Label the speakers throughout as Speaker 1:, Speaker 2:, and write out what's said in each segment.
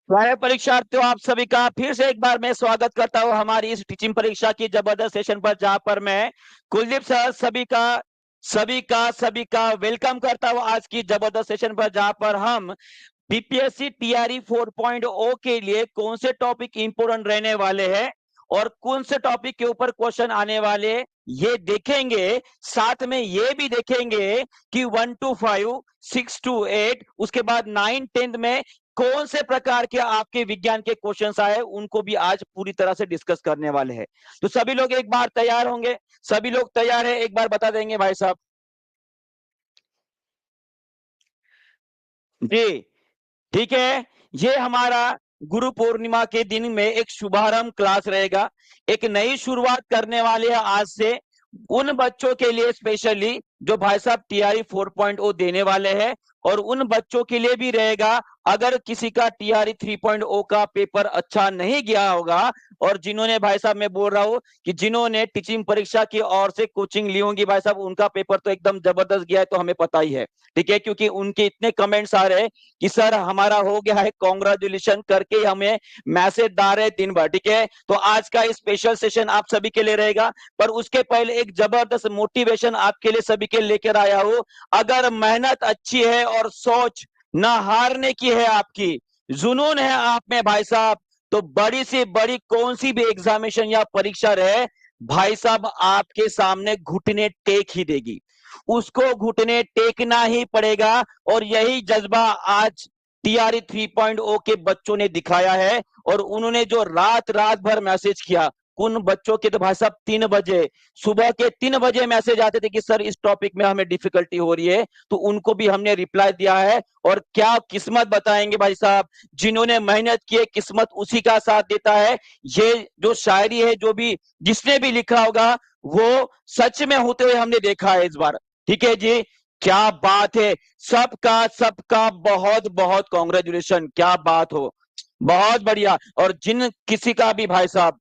Speaker 1: प्यारे परीक्षार्थियों, आप सभी का फिर से एक बार मैं स्वागत करता हूं हमारी इस टीचिंग परीक्षा की जबरदस्त सेशन पर, जहां पर मैं कुलदीप सर सभी का वेलकम करता हूं आज की जबरदस्त सेशन पर, जहां पर हम बीपीएससी टीआरई 4.0 के लिए कौन से टॉपिक इंपोर्टेंट रहने वाले हैं और कौन से टॉपिक के ऊपर क्वेश्चन आने वाले ये देखेंगे। साथ में ये भी देखेंगे कि 1 to 5, 6 to 8, उसके बाद 9, 10 में कौन से प्रकार के आपके विज्ञान के क्वेश्चंस आए, उनको भी आज पूरी तरह से डिस्कस करने वाले हैं। तो सभी लोग एक बार तैयार होंगे? सभी लोग तैयार है? एक बार बता देंगे भाई साहब जी। ठीक है। ये हमारा गुरु पूर्णिमा के दिन में एक शुभारंभ क्लास रहेगा। एक नई शुरुआत करने वाले हैं आज से उन बच्चों के लिए स्पेशली जो भाई साहब टीआरई 4.0 देने वाले हैं, और उन बच्चों के लिए भी रहेगा अगर किसी का टीआरई 3.0 का पेपर अच्छा नहीं गया होगा, और जिन्होंने भाई साहब मैं बोल रहा हूं कि जिन्होंने टीचिंग परीक्षा की ओर से कोचिंग ली होंगी भाई साहब, उनका पेपर तो एकदम जबरदस्त गया है, तो हमें पता ही है। ठीक है, क्योंकि उनके इतने कमेंट्स आ रहे हैं कि सर हमारा हो गया है, कॉन्ग्रेचुलेशन करके हमें मैसेज डाल रहे दिन भर। ठीक है, तो आज का स्पेशल सेशन आप सभी के लिए रहेगा, पर उसके पहले एक जबरदस्त मोटिवेशन आपके लिए सभी के लेकर आया हूं। अगर मेहनत अच्छी है और सोच ना हारने की है, आपकी जुनून है आप में भाई साहब, तो बड़ी से बड़ी कौन सी भी एग्जामिनेशन या परीक्षा रहे भाई साहब, आपके सामने घुटने टेक ही देगी, उसको घुटने टेकना ही पड़ेगा। और यही जज्बा आज टीआरई 3.0 के बच्चों ने दिखाया है। और उन्होंने जो रात रात भर मैसेज किया, उन बच्चों के तो भाई साहब 3 बजे, सुबह के 3 बजे मैसेज आते थे कि सर इस टॉपिक में हमें डिफिकल्टी हो रही है, तो उनको भी हमने रिप्लाई दिया है। और क्या किस्मत बताएंगे भाई साहब, जिन्होंने मेहनत की है किस्मत उसी का साथ देता है। ये जो शायरी है, जो भी जिसने भी लिखा होगा, वो सच में होते हुए हमने देखा है इस बार। ठीक है जी, क्या बात है। सबका सबका बहुत बहुत कॉन्ग्रेचुलेशन, क्या बात हो, बहुत बढ़िया। और जिन किसी का भी भाई साहब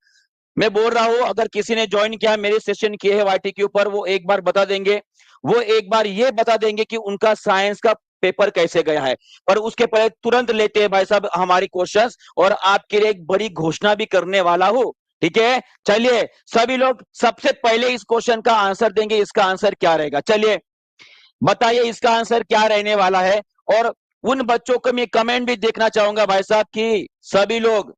Speaker 1: मैं बोल रहा हूं, अगर किसी ने ज्वाइन किया मेरे सेशन किए हैं वाईटी के ऊपर, वो एक बार बता देंगे, वो एक बार ये बता देंगे कि उनका साइंस का पेपर कैसे गया है। पर उसके पहले तुरंत लेते हैं भाई साहब हमारी क्वेश्चंस, और आपके लिए एक बड़ी घोषणा भी करने वाला हूं। ठीक है, चलिए सभी लोग सबसे पहले इस क्वेश्चन का आंसर देंगे। इसका आंसर क्या रहेगा, चलिए बताइए इसका आंसर क्या रहने वाला है। और उन बच्चों को मैं कमेंट भी देखना चाहूंगा भाई साहब कि सभी लोग,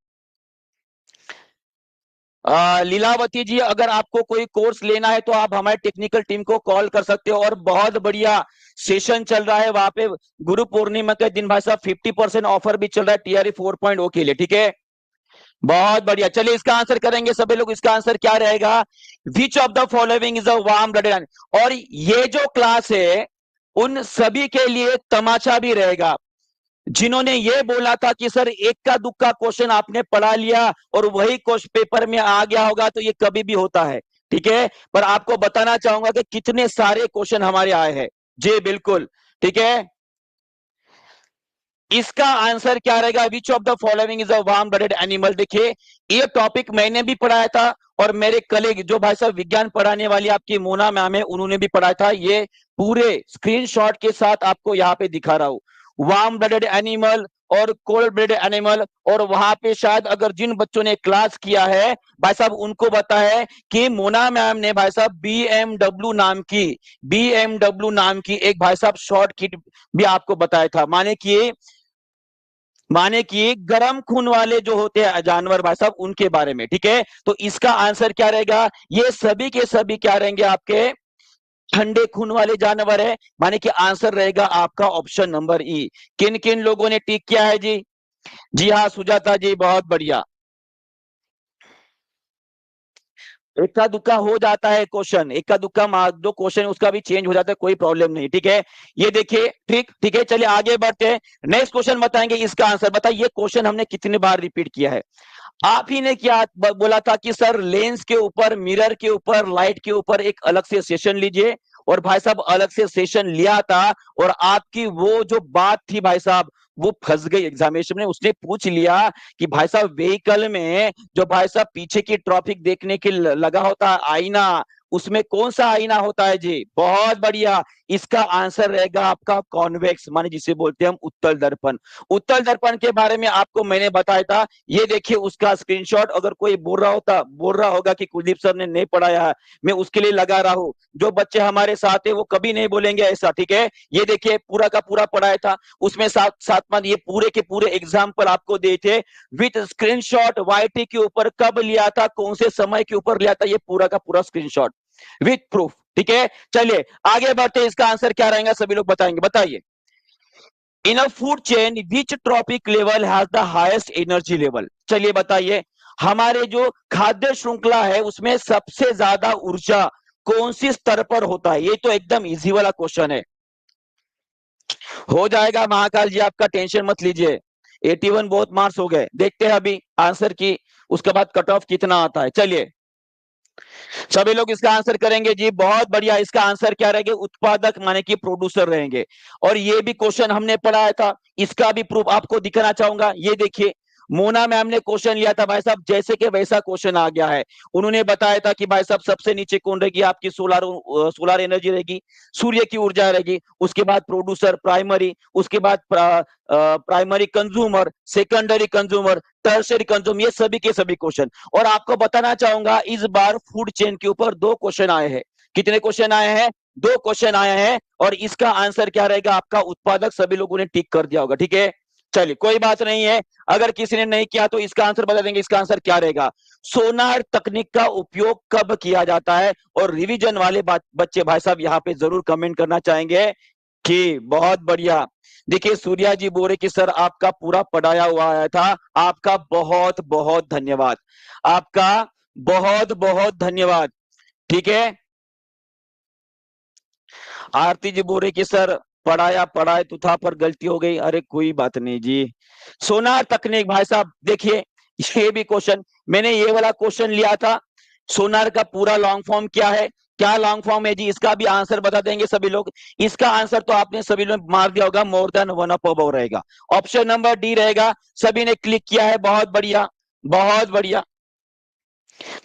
Speaker 1: लीलावती जी, अगर आपको कोई कोर्स लेना है तो आप हमारे टेक्निकल टीम को कॉल कर सकते हो। और बहुत बढ़िया सेशन चल रहा है वहां पे, गुरु पूर्णिमा के दिन भाई साहब 50% ऑफर भी चल रहा है टीआरई 4.0 के लिए। ठीक है, बहुत बढ़िया। चलिए इसका आंसर करेंगे सभी लोग। इसका आंसर क्या रहेगा, which of the following is a warm blooded. और ये जो क्लास है उन सभी के लिए तमाचा भी रहेगा, जिन्होंने ये बोला था कि सर एक का दुक्का क्वेश्चन आपने पढ़ा लिया और वही क्वेश्चन पेपर में आ गया होगा, तो ये कभी भी होता है। ठीक है, पर आपको बताना चाहूंगा कि कितने सारे क्वेश्चन हमारे आए हैं। जी बिल्कुल। ठीक है, इसका आंसर क्या रहेगा, which of the following is a warm blooded animal. देखिए ये टॉपिक मैंने भी पढ़ाया था, और मेरे कलीग जो भाई साहब विज्ञान पढ़ाने वाली आपकी मोना मैम है, उन्होंने भी पढ़ाया था। ये पूरे स्क्रीनशॉट के साथ आपको यहाँ पे दिखा रहा हूं, वार्म ब्लडेड एनिमल और कोल्ड ब्लडेड एनिमल। और वहां पे शायद अगर जिन बच्चों ने क्लास किया है भाई साहब, उनको पता है कि मोना मैम ने भाई साहब बीएमडब्ल्यू नाम की एक भाई साहब शॉर्ट किट भी आपको बताया था। माने कि गर्म खून वाले जो होते हैं जानवर भाई साहब, उनके बारे में। ठीक है, तो इसका आंसर क्या रहेगा, ये सभी के सभी क्या रहेंगे, आपके ठंडे खून वाले जानवर है। माने कि आंसर रहेगा आपका ऑप्शन नंबर ई। किन किन लोगों ने टिक किया है जी? जी हाँ सुजाता जी, बहुत बढ़िया। इक्का दुक्का हो जाता है क्वेश्चन, इक्का दुक्का जो क्वेश्चन उसका भी चेंज हो जाता है, कोई प्रॉब्लम नहीं। ठीक है, ये देखिए, ठीक ठीक है, चलिए आगे बढ़ते हैं। नेक्स्ट क्वेश्चन बताएंगे, इसका आंसर बताइए। ये क्वेश्चन हमने कितनी बार रिपीट किया है? आप ही ने क्या बोला था कि सर लेंस के ऊपर, मिरर के ऊपर, लाइट के ऊपर एक अलग से सेशन लीजिए, और भाई साहब अलग से सेशन लिया था। और आपकी वो जो बात थी भाई साहब, वो फंस गई एग्जामिनेशन में। उसने पूछ लिया कि भाई साहब व्हीकल में जो भाई साहब पीछे की ट्रैफिक देखने के लगा होता है आईना, उसमें कौन सा आईना होता है जी? बहुत बढ़िया, इसका आंसर रहेगा आपका कॉन्वेक्स, माने जिसे बोलते हैं हम उत्तल दर्पण। उत्तल दर्पण के बारे में आपको मैंने बताया था, ये देखिए उसका स्क्रीनशॉट। अगर कोई बोल रहा होगा कि कुलदीप सर ने नहीं पढ़ाया है, मैं उसके लिए लगा रहा हूं। जो बच्चे हमारे साथ है वो कभी नहीं बोलेंगे ऐसा, ठीक है? ये देखिए पूरा का पूरा पढ़ाया था, उसमें साथ साथ में ये पूरे के पूरे एग्जाम्पल आपको दिए थे विथ स्क्रीनशॉट, वाईटी के ऊपर कब लिया था, कौन से समय के ऊपर लिया था, ये पूरा का पूरा स्क्रीनशॉट विथ प्रूफ, ठीक है? चलिए आगे बढ़ते, इसका आंसर क्या रहेगा सभी लोग बताएंगे, बताइए। In a food chain which trophic level has the highest energy level? चलिए बताइए, हमारे जो खाद्य श्रृंखला है उसमें सबसे ज्यादा ऊर्जा कौन सी स्तर पर होता है? ये तो एकदम इजी वाला क्वेश्चन है। हो जाएगा महाकाल जी, आपका टेंशन मत लीजिए। 81 बहुत मार्क्स हो गए, देखते हैं अभी आंसर की, उसके बाद कट ऑफ कितना आता है। चलिए सभी लोग इसका आंसर करेंगे जी, बहुत बढ़िया। इसका आंसर क्या रहेगा? उत्पादक माने कि प्रोड्यूसर रहेंगे। और ये भी क्वेश्चन हमने पढ़ाया था, इसका भी प्रूफ आपको दिखाना चाहूंगा। ये देखिए मोना मैम ने क्वेश्चन लिया था भाई साहब, जैसे कि वैसा क्वेश्चन आ गया है। उन्होंने बताया था कि भाई साहब सबसे नीचे कौन रहेगी आपकी? सोलर एनर्जी रहेगी, सूर्य की ऊर्जा रहेगी, उसके बाद प्रोड्यूसर प्राइमरी, उसके बाद primary consumer, secondary consumer, tertiary consumer, ये सभी के सभी क्वेश्चन। और आपको बताना चाहूंगा इस बार फूड चेन के ऊपर 2 क्वेश्चन आए हैं। कितने क्वेश्चन आए हैं? 2 क्वेश्चन आए हैं। और इसका आंसर क्या रहेगा आपका? उत्पादक। सभी लोगों ने टिक कर दिया होगा, ठीक है? चलिए कोई बात नहीं है, अगर किसी ने नहीं किया तो इसका आंसर बता देंगे। इसका आंसर क्या रहेगा? सोनार तकनीक का उपयोग कब किया जाता है? और रिवीजन वाले बच्चे भाई साहब यहाँ पे जरूर कमेंट करना चाहेंगे कि बहुत बढ़िया। देखिए सूर्या जी बोरे कि सर आपका पूरा पढ़ाया हुआ आया था, आपका बहुत बहुत धन्यवाद, आपका बहुत बहुत धन्यवाद, ठीक है? आरती जी बोरे कि सर पढ़ाया पढ़ाए तो था पर गलती हो गई। अरे कोई बात नहीं जी। सोनार तकनीक भाई साहब देखिए, ये भी क्वेश्चन मैंने ये वाला क्वेश्चन लिया था। सोनार का पूरा लॉन्ग फॉर्म क्या है? क्या लॉन्ग फॉर्म है जी? इसका भी आंसर बता देंगे सभी लोग। इसका आंसर तो आपने सभी लोग मार दिया होगा, मोर देन 1/4 रहेगा। ऑप्शन नंबर डी रहेगा। सभी ने क्लिक किया है, बहुत बढ़िया, बहुत बढ़िया,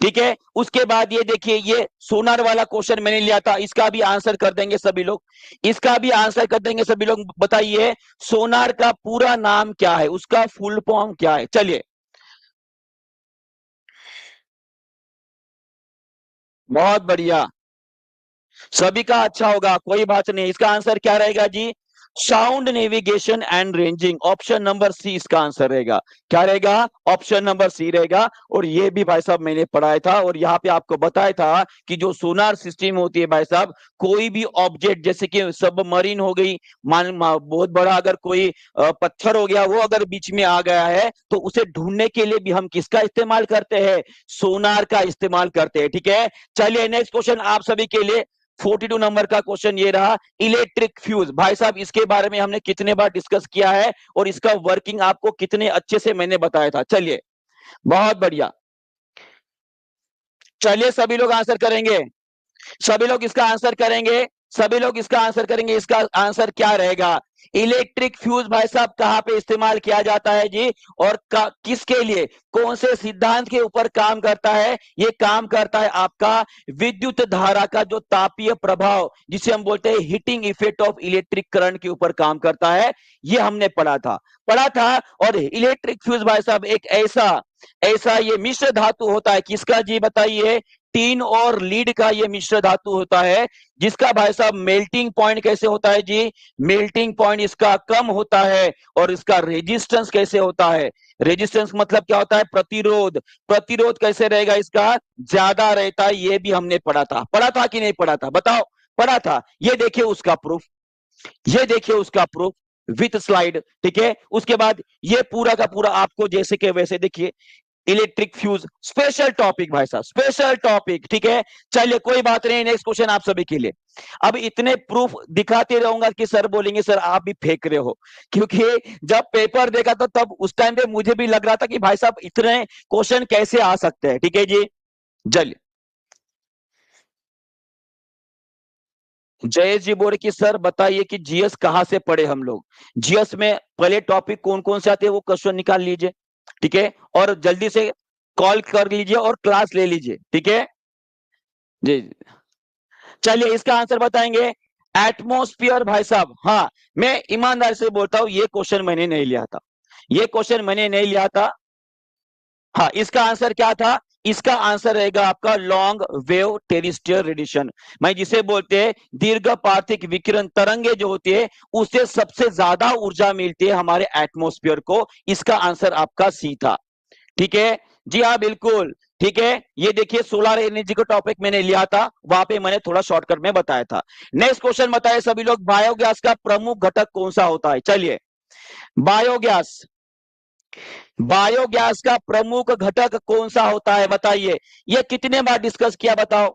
Speaker 1: ठीक है? उसके बाद ये देखिए, ये सोनार वाला क्वेश्चन मैंने लिया था, इसका भी आंसर कर देंगे सभी लोग, इसका भी आंसर कर देंगे सभी लोग। बताइए सोनार का पूरा नाम क्या है, उसका फुल फॉर्म क्या है? चलिए बहुत बढ़िया, सभी का अच्छा होगा, कोई बात नहीं। इसका आंसर क्या रहेगा जी? Sound navigation and ranging, option number C इसका आंसर रहेगा। क्या रहेगा? ऑप्शन नंबर सी रहेगा। और ये भी भाई साहब मैंने पढ़ाया था, और यहाँ पे आपको बताया था कि जो सोनार सिस्टम होती है भाई साहब, कोई भी ऑब्जेक्ट जैसे कि सबमरीन हो गई, बहुत बड़ा अगर कोई पत्थर हो गया, वो अगर बीच में आ गया है तो उसे ढूंढने के लिए भी हम किसका इस्तेमाल करते हैं? सोनार का इस्तेमाल करते हैं, ठीक है? चलिए नेक्स्ट क्वेश्चन आप सभी के लिए, 42 नंबर का क्वेश्चन ये रहा। इलेक्ट्रिक फ्यूज भाई साहब, इसके बारे में हमने कितने बार डिस्कस किया है और इसका वर्किंग आपको कितने अच्छे से मैंने बताया था। चलिए बहुत बढ़िया, चलिए सभी लोग आंसर करेंगे, सभी लोग इसका आंसर करेंगे, सभी लोग इसका आंसर करेंगे। इसका आंसर क्या रहेगा? इलेक्ट्रिक फ्यूज भाई साहब कहां पे इस्तेमाल किया जाता है जी? और किसके लिए, कौन से सिद्धांत के ऊपर काम करता है? ये काम करता है आपका विद्युत धारा का जो तापीय प्रभाव, जिसे हम बोलते हैं heating effect of electric current के ऊपर काम करता है। ये हमने पढ़ा था। और इलेक्ट्रिक फ्यूज भाई साहब एक ऐसा ऐसा ये मिश्र धातु होता है, किसका जी बताइए? टीन और लीड का ये मिश्र धातु होता है, जिसका भाई साहब मेल्टिंग पॉइंट कैसे होता है जी? मेल्टिंग पॉइंट इसका कम होता है। और इसका रेजिस्टेंस कैसे होता है? रेजिस्टेंस मतलब क्या होता है? प्रतिरोध। प्रतिरोध कैसे रहेगा इसका? ज्यादा रहता है। ये भी हमने पढ़ा था कि नहीं पढ़ा था? बताओ, पढ़ा था। ये देखिए उसका प्रूफ, ये देखिए उसका प्रूफ विथ स्लाइड, ठीक है? उसके बाद ये पूरा का पूरा आपको जैसे के वैसे देखिए, इलेक्ट्रिक फ्यूज स्पेशल टॉपिक भाई साहब, स्पेशल टॉपिक, ठीक है? चलिए कोई बात नहीं, नेक्स्ट क्वेश्चन आप सभी के लिए। अब इतने प्रूफ दिखाते रहूंगा कि सर बोलेंगे सर आप भी फेंक रहे हो, क्योंकि जब पेपर देखा तो तब उस टाइम पे मुझे भी लग रहा था कि भाई साहब इतने क्वेश्चन कैसे आ सकते हैं, ठीक है जी? चलिए जयेश जी बोले कि सर बताइए कि जीएस कहाँ से पढ़े हम लोग? जीएस में पहले टॉपिक कौन कौन से आते हैं वो क्वेश्चन निकाल लीजिए, ठीक है? और जल्दी से कॉल कर लीजिए और क्लास ले लीजिए, ठीक है? जी चलिए इसका आंसर बताएंगे। एटमोस्फियर भाई साहब, हाँ मैं ईमानदारी से बोलता हूं ये क्वेश्चन मैंने नहीं लिया था, ये क्वेश्चन मैंने नहीं लिया था। हाँ इसका आंसर क्या था, इसका आंसर रहेगा आपका लॉन्ग वेव टेरिस्ट्रियल रेडिएशन, मैं जिसे बोलते हैं दीर्घ पार्थिक विकिरण तरंगे जो होती है उससे सबसे ज्यादा ऊर्जा मिलती है हमारे एटमॉस्फेयर को। इसका आंसर आपका सी था। ठीक है जी हाँ बिल्कुल। ठीक है ये देखिए सोलर एनर्जी का टॉपिक मैंने लिया था, वहां पे मैंने थोड़ा शॉर्टकट में बताया था। नेक्स्ट क्वेश्चन बताए सभी लोग, बायोगैस का प्रमुख घटक कौन सा होता है। चलिए बायोगैस, बायोगैस का प्रमुख घटक कौन सा होता है बताइए। ये कितने बार डिस्कस किया बताओ,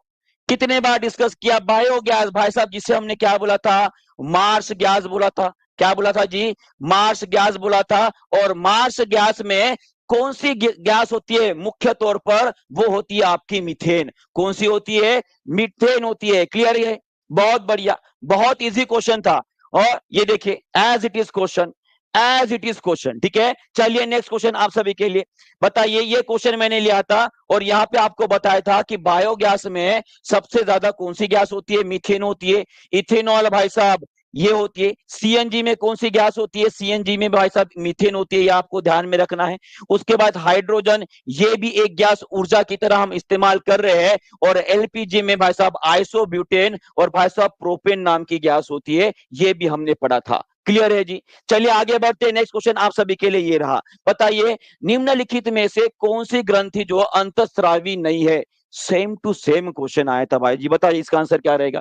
Speaker 1: कितने बार डिस्कस किया बायोगैस भाई साहब, जिसे हमने क्या बोला था, मार्स गैस बोला था। क्या बोला था जी, मार्स गैस बोला था। और मार्स गैस में कौन सी गैस होती है मुख्य तौर पर, वो होती है आपकी मीथेन। कौन सी होती है, मीथेन होती है। क्लियर है, बहुत बढ़िया, बहुत इजी क्वेश्चन था। और ये देखिए as it is question, as it is question. ठीक है चलिए नेक्स्ट क्वेश्चन आप सभी के लिए बताइए, ये क्वेश्चन मैंने लिया था और यहाँ पे आपको बताया था कि बायोगैस में सबसे ज्यादा कौन सी गैस होती है, मीथेन होती है। इथेनॉल भाई साहब ये होती है। सीएनजी में कौन सी गैस होती है, सीएनजी में भाई साहब मीथेन होती है, ये आपको ध्यान में रखना है। उसके बाद हाइड्रोजन, ये भी एक गैस ऊर्जा की तरह हम इस्तेमाल कर रहे हैं। और एलपीजी में भाई साहब आइसोब्यूटेन और भाई साहब प्रोपेन नाम की गैस होती है, ये भी हमने पढ़ा था। क्लियर है जी, चलिए आगे बढ़ते हैं। नेक्स्ट क्वेश्चन आप सभी के लिए ये रहा, बताइए निम्नलिखित में से कौन सी ग्रंथि जो अंतःस्रावी नहीं है। सेम टू सेम क्वेश्चन आया था भाई जी, बताइए इसका आंसर क्या रहेगा।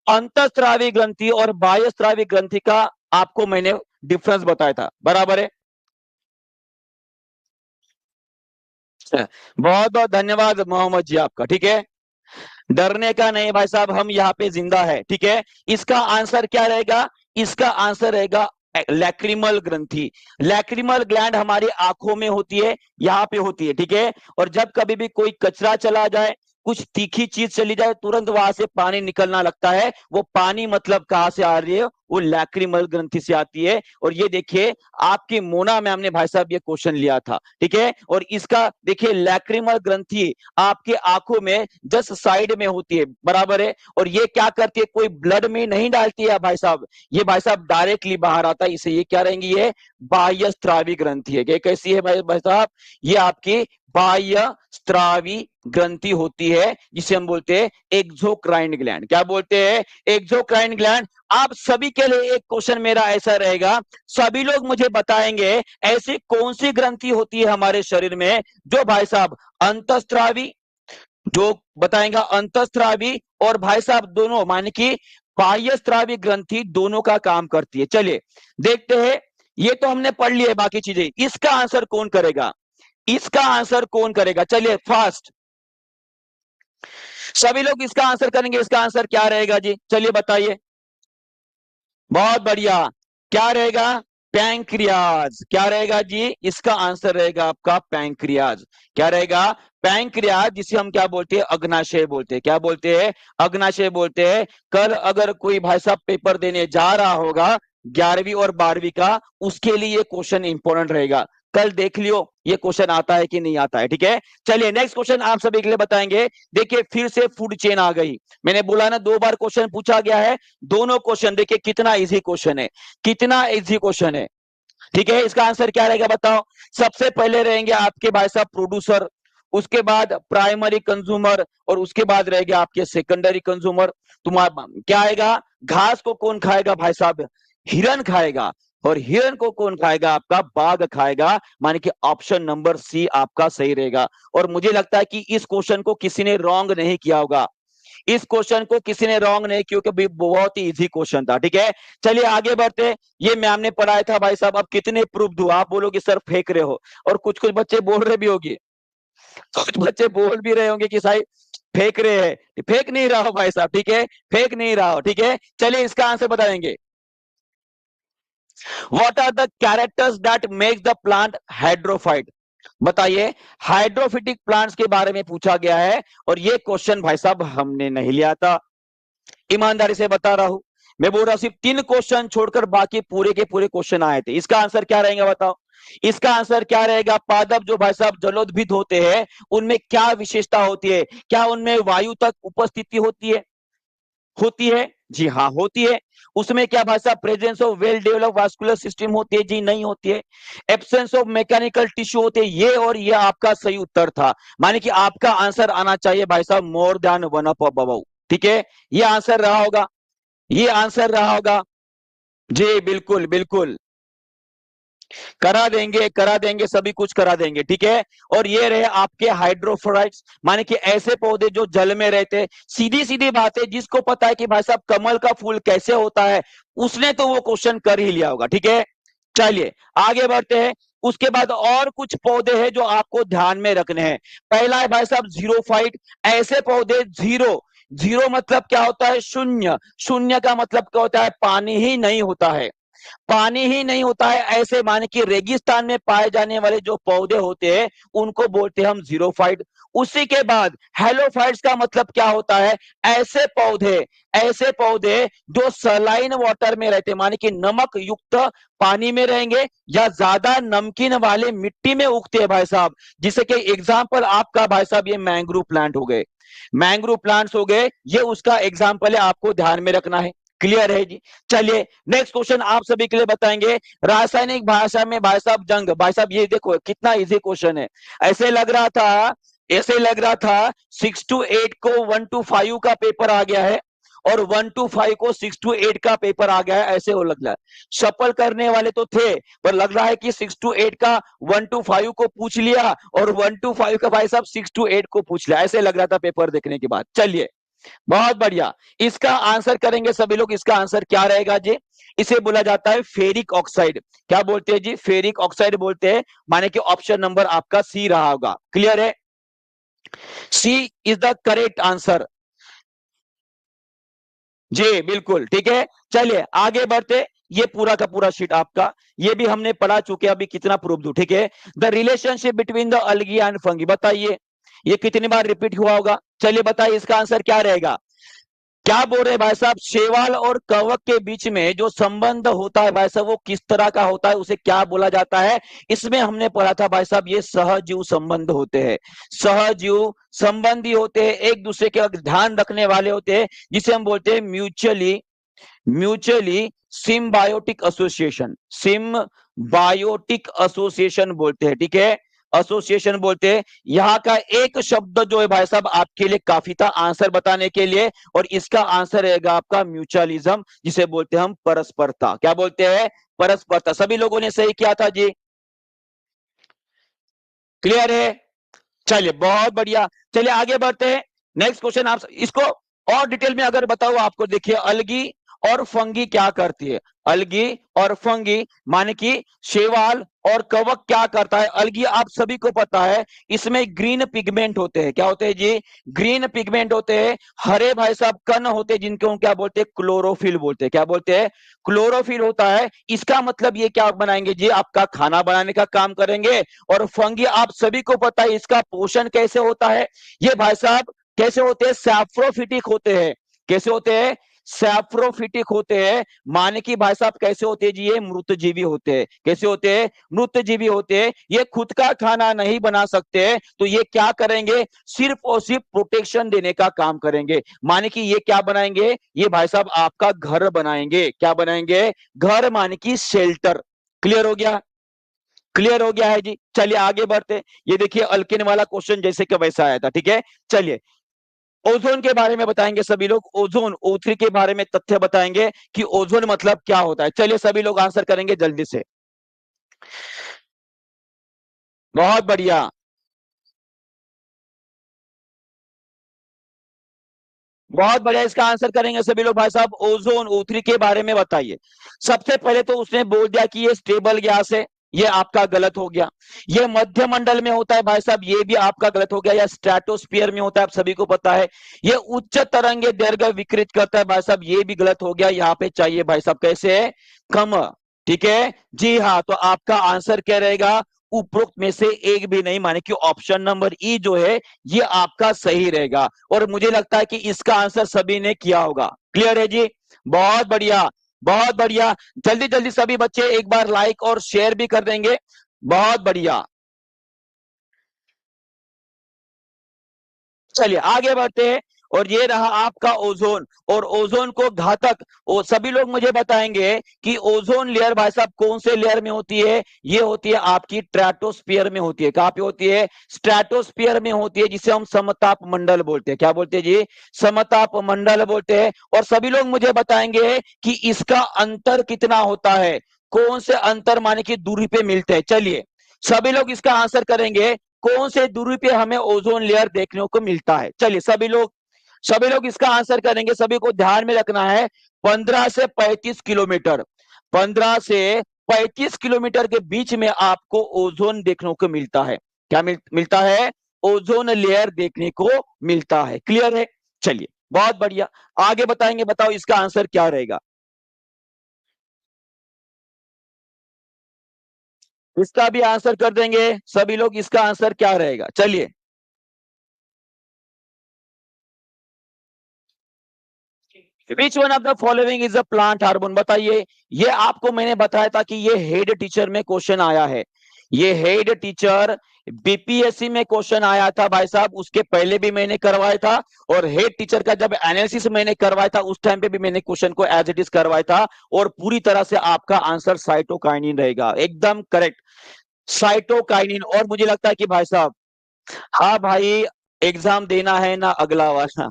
Speaker 1: अंतःस्रावी ग्रंथि और बाह्यस्रावी ग्रंथि का आपको मैंने डिफरेंस बताया था, बराबर है। बहुत बहुत धन्यवाद मोहम्मद जी आपका। ठीक है डरने का नहीं भाई साहब, हम यहाँ पे जिंदा है। ठीक है इसका आंसर क्या रहेगा, इसका आंसर रहेगा लैक्रिमल ग्रंथि। लैक्रिमल ग्लैंड हमारी आंखों में होती है, यहाँ पे होती है। ठीक है और जब कभी भी कोई कचरा चला जाए, कुछ तीखी चीज चली जाए, तुरंत वहां से पानी निकलना लगता है। वो पानी मतलब कहाँ से आ रही है, वो लैक्रिमल ग्रंथि से आती है। और ये देखिए आपकी मोना मैम ने भाई साहब ये क्वेश्चन लिया था। ठीक है और इसका देखिए लैक्रिमल ग्रंथि आपके आंखों में जस्ट साइड में होती है, बराबर है। और ये क्या करती है, कोई ब्लड में नहीं डालती है भाई साहब, ये भाई साहब डायरेक्टली बाहर आता है, इसे ये क्या रहेंगी, ये बाह्य स्त्रावी ग्रंथि है। ये कैसी है भाई साहब, ये आपकी बाह्य स्त्रावी ग्रंथि होती है, जिसे हम बोलते हैं एक्सोक्राइन ग्लैंड। क्या बोलते हैं, एक्सोक्राइन ग्लैंड। आप सभी के लिए एक क्वेश्चन मेरा ऐसा रहेगा, सभी लोग मुझे बताएंगे ऐसी कौन सी ग्रंथि होती है हमारे शरीर में जो भाई साहब अंतःस्त्रावी, जो बताएगा अंतःस्त्रावी और भाई साहब दोनों माने कि बाह्य स्त्रावी ग्रंथि दोनों का काम करती है। चलिए देखते हैं, ये तो हमने पढ़ लिया है बाकी चीजें, इसका आंसर कौन करेगा, इसका आंसर कौन करेगा। चलिए फास्ट सभी लोग इसका आंसर करेंगे, इसका आंसर क्या रहेगा जी, चलिए बताइए। बहुत बढ़िया, क्या रहेगा, पैंक्रियाज। क्या रहेगा जी, इसका आंसर रहेगा आपका पैंक्रियाज। क्या रहेगा, पैंक्रियाज, जिसे हम क्या बोलते हैं, अग्नाशय बोलते हैं। क्या बोलते हैं, अग्नाशय बोलते हैं। कल अगर कोई भाई साहब पेपर देने जा रहा होगा 11वीं और 12वीं का, उसके लिए ये क्वेश्चन इंपॉर्टेंट रहेगा। कल देख लियो ये क्वेश्चन आता है कि नहीं आता है। ठीक है चलिए नेक्स्ट क्वेश्चन आप सभी के लिए बताएंगे। देखिए फिर से फूड चेन आ गई, मैंने बोला ना 2 बार क्वेश्चन पूछा गया है, दोनों क्वेश्चन देखिए कितना इजी क्वेश्चन है, कितना इजी क्वेश्चन है। ठीक है इसका आंसर क्या रहेगा बताओ। सबसे पहले रहेंगे आपके भाई साहब प्रोड्यूसर, उसके बाद प्राइमरी कंज्यूमर और उसके बाद रहेंगे आपके सेकेंडरी कंज्यूमर। तुम्हारा क्या आएगा, घास को कौन खाएगा भाई साहब, हिरन खाएगा। और हिरन को कौन खाएगा, आपका बाघ खाएगा। माने कि ऑप्शन नंबर सी आपका सही रहेगा। और मुझे लगता है कि इस क्वेश्चन को किसी ने रॉन्ग नहीं किया होगा, इस क्वेश्चन को किसी ने रॉन्ग नहीं, क्योंकि बहुत ही इजी क्वेश्चन था। ठीक है चलिए आगे बढ़ते, ये मैम ने पढ़ाया था भाई साहब। अब कितने प्रूफ दूं, आप बोलोगे सर फेंक रहे हो, और कुछ कुछ बच्चे बोल रहे भी होंगे, कुछ बच्चे बोल भी रहे होंगे कि साहब फेंक रहे हैं। फेंक नहीं रहा हो भाई साहब, ठीक है फेंक नहीं रहा हो। ठीक है चलिए इसका आंसर बता देंगे। What are the characters that makes the plant hydrophyte. बताइए, हाइड्रोफिटिक प्लांट्स के बारे में पूछा गया है और ये क्वेश्चन भाई साहब हमने नहीं लिया था, ईमानदारी से बता रहा हूं। मैं बोल रहा हूं सिर्फ 3 क्वेश्चन छोड़कर बाकी पूरे के पूरे क्वेश्चन आए थे। इसका आंसर क्या रहेगा बताओ। इसका आंसर क्या रहेगा? पादप जो भाई साहब जलोदभिद होते हैं उनमें क्या विशेषता होती है? क्या उनमें वायु तक उपस्थिति होती है? होती है, जी हाँ होती है। उसमें क्या भाई साहब presence of well develop vascular system होती है? जी नहीं होती है। एब्सेंस ऑफ मैकेनिकल टिश्यू होते हैं? ये और ये आपका सही उत्तर था। माने कि आपका आंसर आना चाहिए भाई साहब more than one up above. ठीक है, ये आंसर रहा होगा, ये आंसर रहा होगा। जी बिल्कुल बिल्कुल, करा देंगे, सभी कुछ करा देंगे। ठीक है, और ये रहे आपके हाइड्रोफोराइट्स, माने कि ऐसे पौधे जो जल में रहते हैं। सीधी सीधी बात है, जिसको पता है कि भाई साहब कमल का फूल कैसे होता है उसने तो वो क्वेश्चन कर ही लिया होगा। ठीक है, चलिए आगे बढ़ते हैं। उसके बाद और कुछ पौधे हैं जो आपको ध्यान में रखने हैं। पहला है भाई साहब जीरोफाइट। ऐसे पौधे, जीरो, जीरो मतलब क्या होता है? शून्य। शून्य का मतलब क्या होता है? पानी ही नहीं होता है, पानी ही नहीं होता है। ऐसे माने कि रेगिस्तान में पाए जाने वाले जो पौधे होते हैं उनको बोलते हैं हम जीरोफाइट। उसी के बाद हेलोफाइट्स का मतलब क्या होता है? ऐसे पौधे, ऐसे पौधे जो सलाइन वाटर में रहते, माने कि नमक युक्त पानी में रहेंगे या ज्यादा नमकीन वाले मिट्टी में उगते हैं भाई साहब। जिसे कि एग्जाम्पल आपका भाई साहब ये मैंग्रोव प्लांट हो गए, मैंग्रोव प्लांट्स हो गए, ये उसका एग्जाम्पल है, आपको ध्यान में रखना है। क्लियर है जी? चलिए नेक्स्ट क्वेश्चन आप सभी के लिए बताएंगे। रासायनिक भाषा में भाई साहब जंग, भाई साहब ये देखो कितना इजी क्वेश्चन है। ऐसे लग रहा था, ऐसे लग रहा था 6 to 8 को 1 to 5 का पेपर आ गया है और 1 to 5 को 6 to 8 का पेपर आ गया है, ऐसे हो लग रहा है। सफल करने वाले तो थे, पर लग रहा है कि 6 to 8 का 1 to 5 को पूछ लिया और 1 to 5 का भाई साहब 6 to 8 को पूछ लिया, ऐसे लग रहा था पेपर देखने के बाद। चलिए बहुत बढ़िया, इसका आंसर करेंगे सभी लोग। इसका आंसर क्या रहेगा जी? इसे बोला जाता है फेरिक ऑक्साइड। क्या बोलते हैं जी? फेरिक ऑक्साइड बोलते हैं, माने कि ऑप्शन नंबर आपका सी रहा होगा। क्लियर है? सी इज द करेक्ट आंसर। जी बिल्कुल ठीक है, चलिए आगे बढ़ते। ये पूरा का पूरा शीट आपका, ये भी हमने पढ़ा चुके, अभी कितना प्रूफ दूं। ठीक है, the relationship between the algae and fungi, बताइए ये कितनी बार रिपीट हुआ होगा? चलिए बताइए इसका आंसर क्या रहेगा? क्या बोल रहे हैं भाई साहब? शैवाल और कवक के बीच में जो संबंध होता है भाई साहब वो किस तरह का होता है, उसे क्या बोला जाता है? इसमें हमने पढ़ा था भाई साहब ये सहजीव संबंध होते हैं, सहजीव संबंधी होते हैं, एक दूसरे के ध्यान रखने वाले होते हैं, जिसे हम बोलते हैं mutually, mutually symbiotic association, symbiotic association बोलते हैं। ठीक है, एसोसिएशन बोलते हैं। यहाँ का एक शब्द जो है भाई साहब आपके लिए काफी था आंसर बताने के लिए, और इसका आंसर रहेगा आपका म्यूचुअलिज्म, जिसे बोलते हैं हम परस्परता। क्या बोलते हैं? परस्परता। सभी लोगों ने सही किया था जी? क्लियर है? चलिए बहुत बढ़िया, चलिए आगे बढ़ते हैं। नेक्स्ट क्वेश्चन आप इसको और डिटेल में अगर बताओ आपको, देखिए अलगी और फंगी क्या करती है? अलगी और फंगी माने कि शैवाल और कवक क्या करता है? अलगी आप सभी को पता है, इसमें ग्रीन पिगमेंट होते हैं। क्या होते हैं जी? ग्रीन पिगमेंट होते हैं। हरे भाई साहब कण होते हैं जिनको हम क्या बोलते हैं? क्लोरोफिल बोलते हैं। क्या बोलते हैं? क्लोरोफिल होता है। इसका मतलब ये क्या बनाएंगे जी? आपका खाना बनाने का काम करेंगे। और फंगी आप सभी को पता है इसका पोषण कैसे होता है? ये भाई साहब कैसे होते हैं? सैप्रोफिटिक होते हैं। कैसे होते हैं? सैप्रोफिटिक होते हैं। माने कि भाई साहब कैसे होते हैं जी? ये मृतजीवी होते हैं। कैसे होते हैं? मृतजीवी होते हैं। ये खुद का खाना नहीं बना सकते, तो ये क्या करेंगे? सिर्फ और सिर्फ प्रोटेक्शन देने का काम करेंगे। माने कि ये क्या बनाएंगे? ये भाई साहब आपका घर बनाएंगे। क्या बनाएंगे? घर, माने कि शेल्टर। क्लियर हो गया? क्लियर हो गया है जी? चलिए आगे बढ़ते। ये देखिए अल्किन वाला क्वेश्चन जैसे कि वैसा आया था। ठीक है, चलिए ओजोन के बारे में बताएंगे सभी लोग। ओजोन, O3 के बारे में तथ्य बताएंगे कि ओजोन मतलब क्या होता है। चलिए सभी लोग आंसर करेंगे जल्दी से। बहुत बढ़िया, बहुत बढ़िया, इसका आंसर करेंगे सभी लोग। भाई साहब ओजोन, O3 के बारे में बताइए। सबसे पहले तो उसने बोल दिया कि ये स्टेबल गैस है, ये आपका गलत हो गया। ये मध्य मंडल में होता है भाई साहब, ये भी आपका गलत हो गया। या स्ट्रेटोस्फीयर में होता है, आप सभी को पता है। ये उच्च तरंगे दैर्घ्य विकृत करता है भाई साहब, ये भी गलत हो गया। यहाँ पे चाहिए भाई साहब कैसे है? कम। ठीक है, जी हाँ, तो आपका आंसर क्या रहेगा? उपरोक्त में से एक भी नहीं, माने कि ऑप्शन नंबर ई जो है ये आपका सही रहेगा। और मुझे लगता है कि इसका आंसर सभी ने किया होगा। क्लियर है जी? बहुत बढ़िया, बहुत बढ़िया। जल्दी जल्दी सभी बच्चे एक बार लाइक और शेयर भी कर देंगे। बहुत बढ़िया। चलिए आगे बढ़ते हैं। और ये रहा आपका ओजोन, और ओजोन को घातक, वो सभी लोग मुझे बताएंगे कि ओजोन लेयर भाई साहब कौन से लेयर में होती है। ये होती है आपकी स्ट्रेटोस्फीयर में होती है। कहां पे होती है? स्ट्रेटोस्फीयर में होती है, जिसे हम समताप मंडल बोलते हैं। क्या बोलते हैं जी? समताप मंडल बोलते हैं। और सभी लोग मुझे बताएंगे कि इसका अंतर कितना होता है, कौन से अंतर माने की दूरी पे मिलते हैं। चलिए सभी लोग इसका आंसर करेंगे, कौन से दूरी पे हमें ओजोन लेयर देखने को मिलता है। चलिए सभी लोग इसका आंसर करेंगे। सभी को ध्यान में रखना है, 15 से 35 किलोमीटर, 15 से 35 किलोमीटर के बीच में आपको ओजोन देखने को मिलता है। क्या मिलता है? ओजोन लेयर देखने को मिलता है। क्लियर है? चलिए बहुत बढ़िया, आगे बताएंगे। बताओ इसका आंसर क्या रहेगा। इसका भी आंसर कर देंगे सभी लोग, इसका आंसर क्या रहेगा। चलिए, which one of the following is a plant hormone, बताइए। ये आपको मैंने बताया था कि ये हेड टीचर में क्वेश्चन आया है। ये हेड टीचर बीपीएससी में क्वेश्चन आया था भाई साहब, उसके पहले भी मैंने करवाया था। और हेड टीचर का जब एनालिसिस मैंने करवाया था, उस टाइम पे भी मैंने क्वेश्चन को एज इट इज करवाया था। और पूरी तरह से आपका आंसर साइटोकाइनिन रहेगा, एकदम करेक्ट, साइटोकाइनिन। और मुझे लगता है कि भाई साहब, हाँ भाई, एग्जाम देना है ना अगला वाला।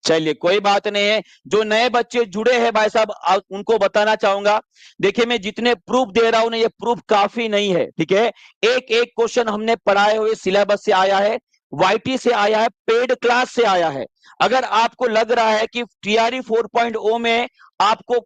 Speaker 1: चलिए कोई बात नहीं है। जो नए बच्चे जुड़े हैं भाई साहब, उनको बताना चाहूंगा, देखिए मैं जितने प्रूफ दे रहा हूं ना, ये प्रूफ काफी नहीं है, ठीक है। एक एक क्वेश्चन हमने पढ़ाए हुए सिलेबस से आया है, वाईटी से आया है, पेड क्लास से आया है। अगर आपको लग रहा है कि टीआरई 4.0 में आपको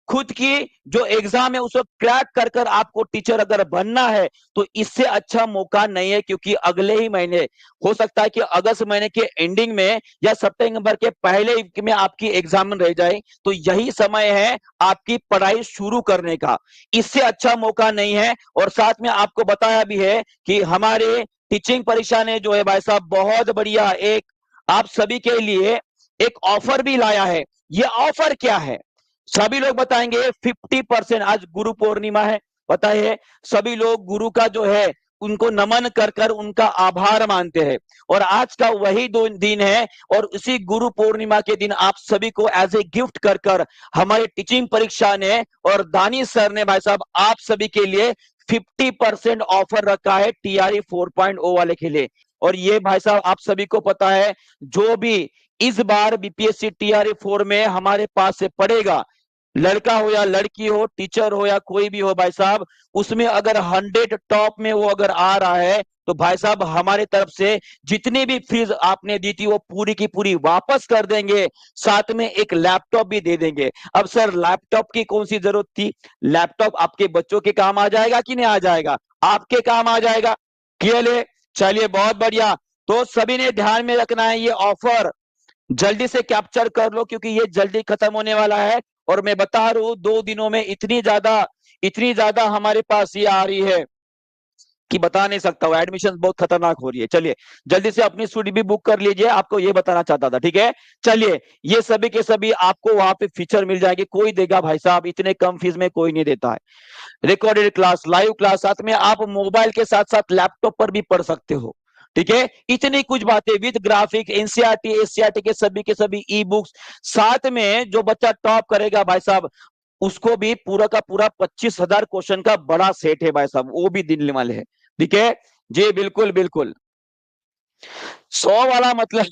Speaker 1: खुद की जो एग्जाम है उसको क्रैक कर कर आपको टीचर अगर बनना है, तो इससे अच्छा मौका नहीं है। क्योंकि अगले ही महीने, हो सकता है कि अगस्त महीने के एंडिंग में या सितंबर के पहले में आपकी एग्जाम रह जाए, तो यही समय है आपकी पढ़ाई शुरू करने का। इससे अच्छा मौका नहीं है। और साथ में आपको बताया भी है कि हमारे टीचिंग परीक्षा ने जो है भाई साहब, बहुत बढ़िया एक आप सभी के लिए एक ऑफर भी लाया है। ये ऑफर क्या है, सभी लोग बताएंगे। 50%, आज गुरु पूर्णिमा है, पता है। सभी लोग गुरु का जो है उनको नमन कर कर उनका आभार मानते हैं। और आज का वही दो दिन है। और उसी गुरु पूर्णिमा के दिन आप सभी को एज ए गिफ्ट कर कर हमारे टीचिंग परीक्षा ने और दानी सर ने भाई साहब आप सभी के लिए 50% ऑफर रखा है टीआरई 4.0 वाले के लिए। और ये भाई साहब आप सभी को पता है, जो भी इस बार बीपीएससी टीआरई 4 में हमारे पास से पढ़ेगा, लड़का हो या लड़की हो, टीचर हो या कोई भी हो भाई साहब, उसमें अगर 100 टॉप में वो अगर आ रहा है, तो भाई साहब हमारे तरफ से जितनी भी फीस आपने दी थी वो पूरी की पूरी वापस कर देंगे। साथ में एक लैपटॉप भी दे देंगे। अब सर लैपटॉप की कौन सी जरूरत थी? लैपटॉप आपके बच्चों के काम आ जाएगा कि नहीं आ जाएगा? आपके काम आ जाएगा। क्लियर है? चलिए बहुत बढ़िया। तो सभी ने ध्यान में रखना है, ये ऑफर जल्दी से कैप्चर कर लो, क्योंकि ये जल्दी खत्म होने वाला है। और मैं बता रहा हूं 2 दिनों में इतनी ज्यादा हमारे पास ये आ रही है कि बता नहीं सकता हूं। एडमिशन बहुत खतरनाक हो रही है। चलिए जल्दी से अपनी स्टडी भी बुक कर लीजिए, आपको ये बताना चाहता था, ठीक है। चलिए, ये सभी के सभी आपको वहां पे फीचर मिल जाएंगे। कोई देगा भाई साहब, इतने कम फीस में कोई नहीं देता है। रिकॉर्डेड क्लास, लाइव क्लास, साथ में आप मोबाइल के साथ साथ लैपटॉप पर भी पढ़ सकते हो, ठीक है। इतनी कुछ बातें विद ग्राफिक, एनसीईआरटी एससीईआरटी के सभी ई बुक्स। साथ में जो बच्चा टॉप करेगा भाई साहब, उसको भी पूरा का पूरा 25,000 क्वेश्चन का बड़ा सेट है भाई साहब, वो भी दिन वाले है, ठीक है। जी बिल्कुल बिल्कुल। 100 वाला मतलब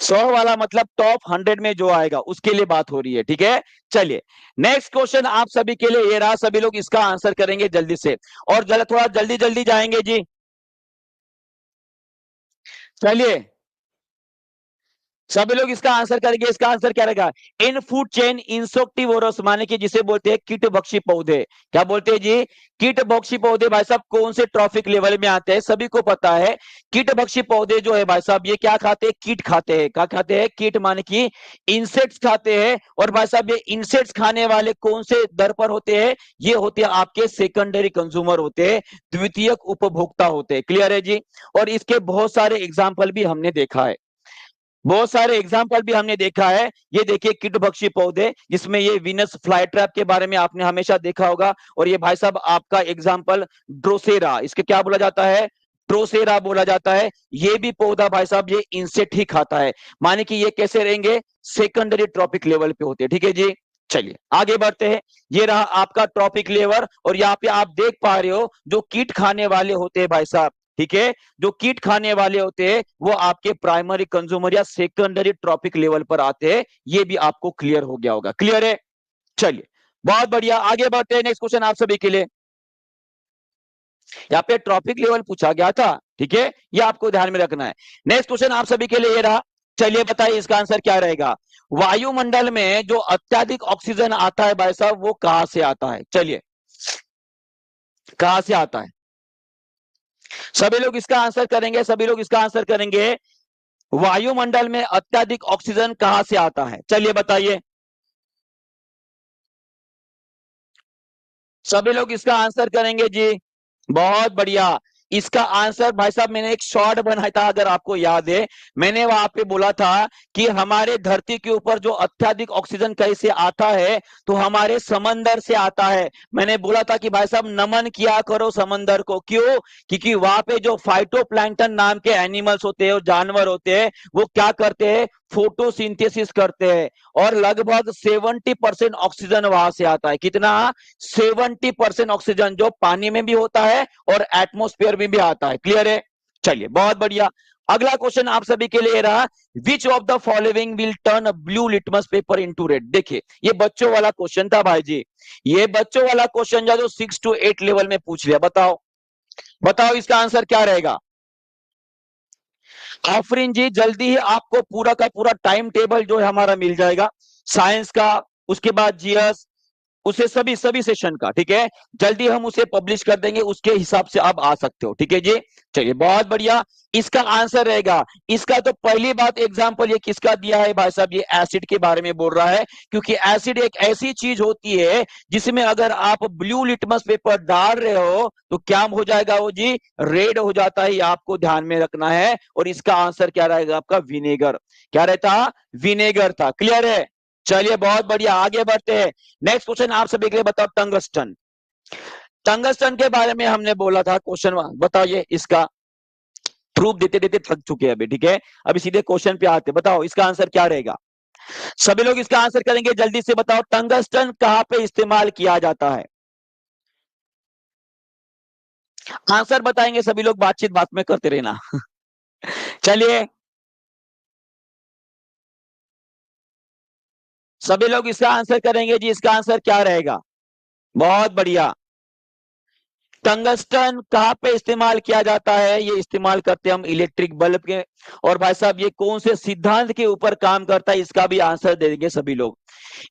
Speaker 1: 100 वाला मतलब टॉप 100 में जो आएगा उसके लिए बात हो रही है, ठीक है। चलिए नेक्स्ट क्वेश्चन आप सभी के लिए ये रहा, सभी लोग इसका आंसर करेंगे जल्दी से। और थोड़ा जल्दी जल्दी जाएंगे जी। चलिए सभी लोग इसका आंसर करेंगे। इसका आंसर क्या रहेगा? इन फूड चेन इंसेक्टिवोरस, माने कि जिसे बोलते हैं कीट भक्षी पौधे। क्या बोलते हैं जी? कीट भक्षी पौधे भाई साहब कौन से ट्रॉफिक लेवल में आते हैं? सभी को पता है, कीट भक्षी पौधे जो है भाई साहब, ये क्या खाते हैं? कीट खाते हैं। क्या खाते हैं? कीट माने कि इंसेक्ट्स खाते हैं। और भाई साहब ये इंसेक्ट्स खाने वाले कौन से दर पर होते हैं? ये होते हैं आपके सेकेंडरी कंज्यूमर होते हैं, द्वितीयक उपभोक्ता होते हैं। क्लियर है जी? और इसके बहुत सारे एग्जाम्पल भी हमने देखा है। बहुत सारे एग्जाम्पल भी हमने देखा है। ये देखिए कीटभक्षी पौधे, जिसमें ये विनस फ्लाई ट्रैप के बारे में आपने हमेशा देखा होगा। और ये भाई साहब आपका एग्जाम्पल ड्रोसेरा, इसके क्या बोला जाता है, ड्रोसेरा बोला जाता है। ये भी पौधा भाई साहब ये इंसेक्ट ही खाता है, माने कि ये कैसे रहेंगे, सेकेंडरी ट्रॉपिक लेवल पे होते हैं। ठीक है जी, चलिए आगे बढ़ते हैं। ये रहा आपका ट्रॉपिक लेवल, और यहाँ पे आप देख पा रहे हो जो कीट खाने वाले होते हैं भाई साहब, ठीक है, जो कीट खाने वाले होते हैं वो आपके प्राइमरी कंज्यूमर या सेकेंडरी ट्रॉपिक लेवल पर आते हैं। ये भी आपको क्लियर हो गया होगा, क्लियर है। चलिए बहुत बढ़िया, आगे बढ़ते हैं। नेक्स्ट क्वेश्चन आप सभी के लिए, यहाँ पे ट्रॉपिक लेवल पूछा गया था, ठीक है, ये आपको ध्यान में रखना है। नेक्स्ट क्वेश्चन आप सभी के लिए ये रहा। चलिए बताइए इसका आंसर क्या रहेगा। वायुमंडल में जो अत्यधिक ऑक्सीजन आता है भाई साहब वो कहां से आता है, चलिए कहां से आता है। सभी लोग इसका आंसर करेंगे, सभी लोग इसका आंसर करेंगे। वायुमंडल में अत्यधिक ऑक्सीजन कहां से आता है, चलिए बताइए। सभी लोग इसका आंसर करेंगे जी, बहुत बढ़िया। इसका आंसर भाई साहब मैंने एक शॉर्ट बनाया था, अगर आपको याद है, मैंने वहां पे बोला था कि हमारे धरती के ऊपर जो अत्यधिक ऑक्सीजन कैसे आता है, तो हमारे समंदर से आता है। मैंने बोला था कि भाई साहब नमन किया करो समंदर को, क्यों, क्योंकि वहां पे जो फाइटोप्लैंक्टन नाम के एनिमल्स होते हैं और जानवर होते हैं, वो क्या करते हैं, फोटोसिंथेसिस करते हैं। और लगभग 70% ऑक्सीजन वहां से आता है। कितना, 70% ऑक्सीजन, जो पानी में भी होता है और एटमॉस्फेयर में भी आता है। क्लियर है, चलिए बहुत बढ़िया। अगला क्वेश्चन आप सभी के लिए रहा, which of the following will turn blue litmus paper into red. देखिए ये बच्चों वाला क्वेश्चन था भाई जी, ये बच्चों वाला क्वेश्चन जो 6 to 8 लेवल में पूछ लिया। बताओ बताओ इसका आंसर क्या रहेगा। आफरीन जी जल्दी ही आपको पूरा का पूरा टाइम टेबल जो है हमारा मिल जाएगा, साइंस का, उसके बाद जीएस, उसे सभी सभी सेशन का, ठीक है, जल्दी हम उसे पब्लिश कर देंगे, उसके हिसाब से आप आ सकते हो। ठीक है जी, चलिए बहुत बढ़िया। इसका आंसर रहेगा, इसका तो पहली बात एग्जांपल ये किसका दिया है भाई साहब, ये एसिड के बारे में बोल रहा है। क्योंकि एसिड एक ऐसी चीज होती है जिसमें अगर आप ब्लू लिटमस पेपर डाल रहे हो तो क्या हो जाएगा वो जी, रेड हो जाता है, ये आपको ध्यान में रखना है। और इसका आंसर क्या रहेगा आपका, विनेगर। क्या रहता, विनेगर था। क्लियर है, चलिए बहुत बढ़िया, आगे बढ़ते हैं। नेक्स्ट क्वेश्चन आप सभी के लिए, बताओ टंगस्टन। टंगस्टन के बारे में हमने बोला था क्वेश्चन, बताइए इसका, प्रूफ देते देते थक चुके हैं अभी, ठीक है, अभी सीधे क्वेश्चन पे आते। बताओ इसका आंसर क्या रहेगा। सभी लोग इसका आंसर करेंगे, जल्दी से बताओ टंगस्टन कहां पे इस्तेमाल किया जाता है। आंसर बताएंगे सभी लोग, बातचीत बात में करते रहना। चलिए सभी लोग इसका आंसर करेंगे जी, इसका आंसर क्या रहेगा। बहुत बढ़िया। टंगस्टन कहाँ पे इस्तेमाल किया जाता है, ये इस्तेमाल करते हैं हम इलेक्ट्रिक बल्ब के। और भाई साहब ये कौन से सिद्धांत के ऊपर काम करता है, इसका भी आंसर दे देंगे सभी लोग,